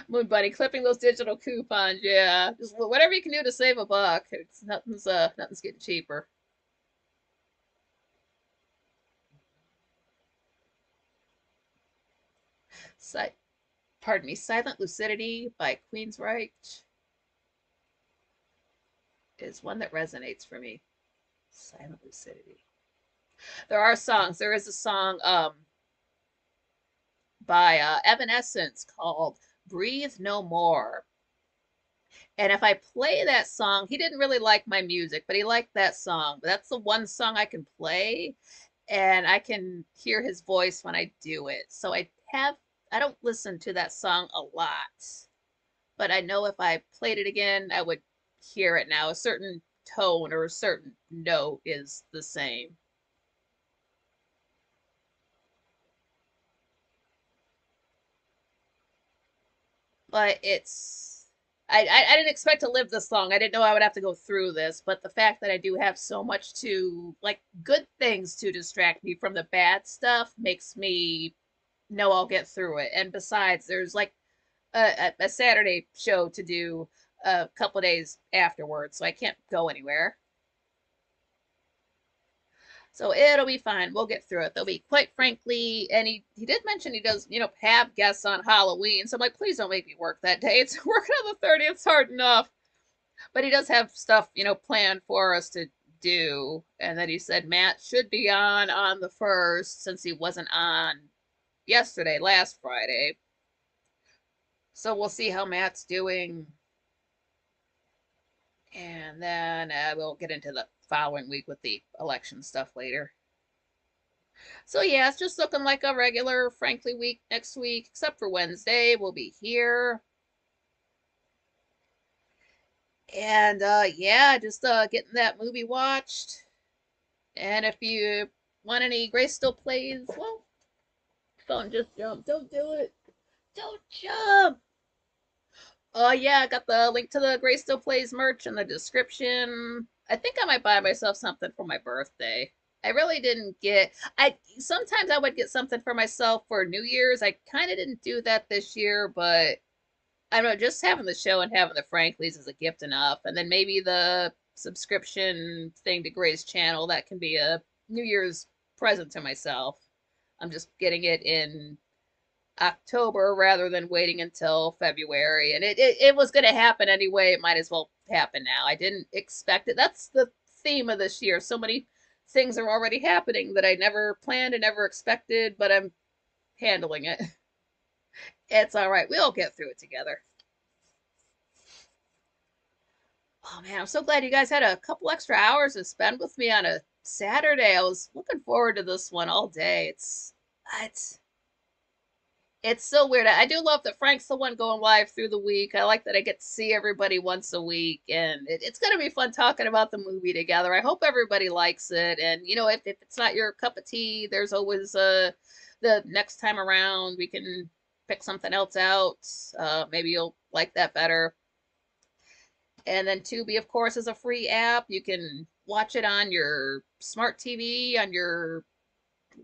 Moon Bunny clipping those digital coupons. Yeah, just whatever you can do to save a buck. It's nothing's getting cheaper. Si- Pardon me. Silent Lucidity by Queensryche is one that resonates for me. Silent Lucidity. There are songs. There is a song by Evanescence called "Breathe No More." And if I play that song, he didn't really like my music, but he liked that song. But that's the one song I can play, and I can hear his voice when I do it. So I don't listen to that song a lot, but I know if I played it again, I would hear it now. A certain tone or a certain note is the same. But I didn't expect to live this long. I didn't know I would have to go through this, but the fact that I do have so much to like good things to distract me from the bad stuff makes me know I'll get through it. And besides, there's like a Saturday show to do a couple days afterwards, so I can't go anywhere. So it'll be fine. We'll get through it. There'll be, quite frankly, and he did mention he does, have guests on Halloween. So I'm like, please don't make me work that day. It's working on the 30th. It's hard enough. But he does have stuff, planned for us to do. And then he said Matt should be on the first since he wasn't on yesterday, last Friday. So we'll see how Matt's doing. And then we'll get into the following week with the election stuff later. So yeah, it's just looking like a regular Frankly week next week, except for Wednesday. We'll be here. And yeah, just getting that movie watched. And if you want any Grace Still Plays, well, phone just jump. Don't do it. Don't jump. Oh yeah, I got the link to the Grace Still Plays merch in the description. I think I might buy myself something for my birthday. I really didn't get I sometimes I would get something for myself for New Year's. I kind of didn't do that this year, but I don't know, just having the show and having the Franklies is a gift enough. And then maybe the subscription thing to Gray's channel, that can be a New Year's present to myself. I'm just getting it in October rather than waiting until February. And it was going to happen anyway. It might as well happen now. I didn't expect it. That's the theme of this year. So many things are already happening that I never planned and never expected, but I'm handling it. It's all right. We'll get through it together. Oh man, I'm so glad you guys had a couple extra hours to spend with me on a Saturday. I was looking forward to this one all day. It's it's so weird. I do love that Frank's the one going live through the week. I like that I get to see everybody once a week, and it's going to be fun talking about the movie together. I hope everybody likes it. And if it's not your cup of tea, there's always the next time around we can pick something else out. Maybe you'll like that better. And then Tubi, of course, is a free app. You can watch it on your smart TV, on your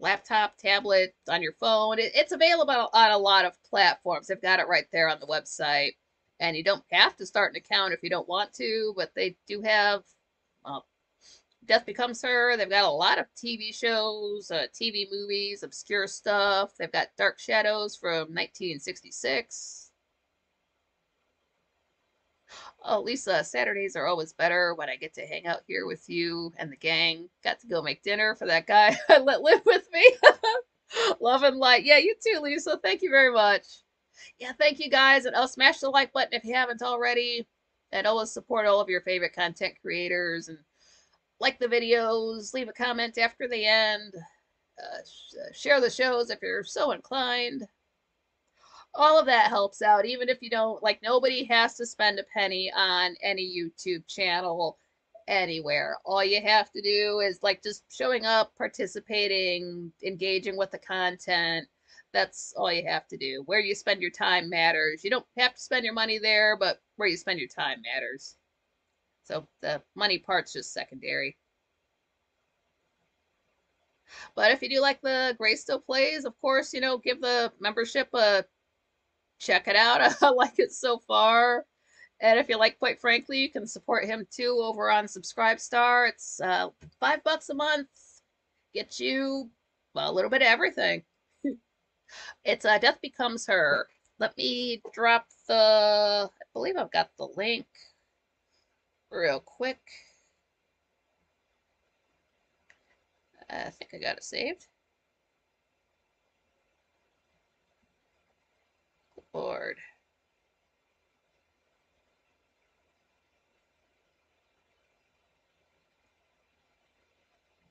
laptop, tablet, on your phone. It's available on a lot of platforms. They've got it right there on the website. And you don't have to start an account if you don't want to, but they do have Death Becomes Her. They've got a lot of TV shows, TV movies, obscure stuff. They've got Dark Shadows from 1966. Oh, Lisa, Saturdays are always better when I get to hang out here with you and the gang. Got to go make dinner for that guy I let live with me. Love and light. Yeah, you too, Lisa. Thank you very much. Yeah, thank you guys. And smash the like button if you haven't already. And always support all of your favorite content creators. And like the videos, leave a comment after the end, share the shows if you're so inclined. All of that helps out, even if you don't, like, nobody has to spend a penny on any YouTube channel anywhere. All you have to do is, like, just showing up, participating, engaging with the content. That's all you have to do. Where you spend your time matters. You don't have to spend your money there, but where you spend your time matters. So the money part's just secondary. But if you do like the Gray Still Plays, of course, give the membership a check it out. I like it so far. And if you like, quite frankly, you can support him too over on Subscribestar. It's $5 a month. Gets you, well, a little bit of everything. It's Death Becomes Her. Let me drop I believe I've got the link real quick. I think I got it saved. Lord.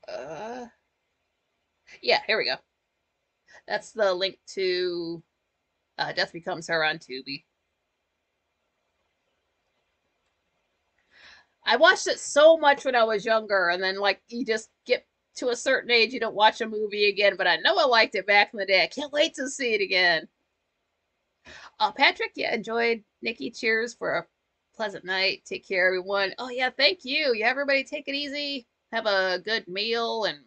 Uh, yeah, here we go. That's the link to Death Becomes Her on Tubi. I watched it so much when I was younger, and then like you just get to a certain age, you don't watch a movie again. But I know I liked it back in the day. I can't wait to see it again. Patrick, yeah, enjoyed. Nikki, cheers for a pleasant night. Take care, everyone. Oh yeah, thank you. Yeah, everybody, take it easy. Have a good meal and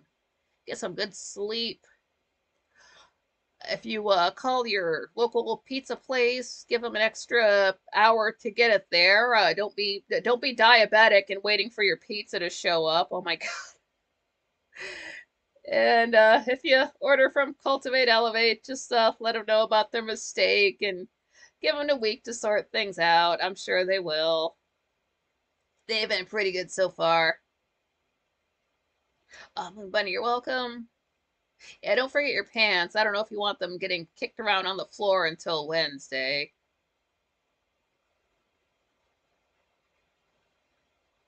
get some good sleep. If you call your local pizza place, give them an extra hour to get it there. Don't be diabetic and waiting for your pizza to show up. Oh my god. And if you order from Cultivate Elevate, just let them know about their mistake and give them a week to sort things out. I'm sure they will. They've been pretty good so far. Moon Bunny, you're welcome. Yeah, don't forget your pants. I don't know if you want them getting kicked around on the floor until Wednesday.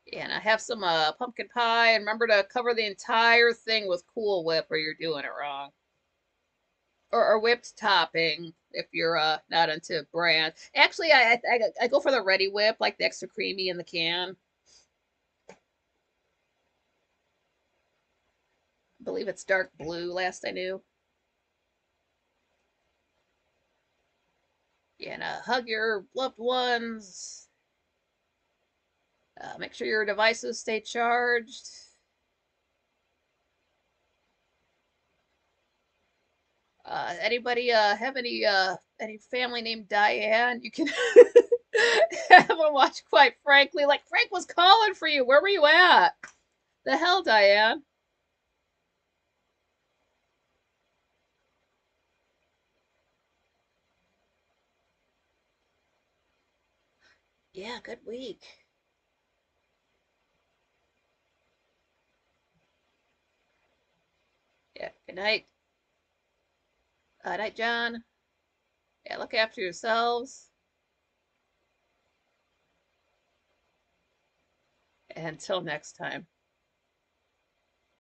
Yeah, and I have some pumpkin pie, and remember to cover the entire thing with Cool Whip or you're doing it wrong. Or whipped topping if you're not into brand. Actually, I go for the Ready Whip, like the extra creamy in the can. I believe it's dark blue, last I knew. Yeah, and hug your loved ones. Make sure your devices stay charged. Anybody have any family named Diane? You can have them watch. Quite frankly, like Frank was calling for you. Where were you at? The hell, Diane? Yeah, good week. Yeah, good night. Night, John. Yeah, look after yourselves. Until next time.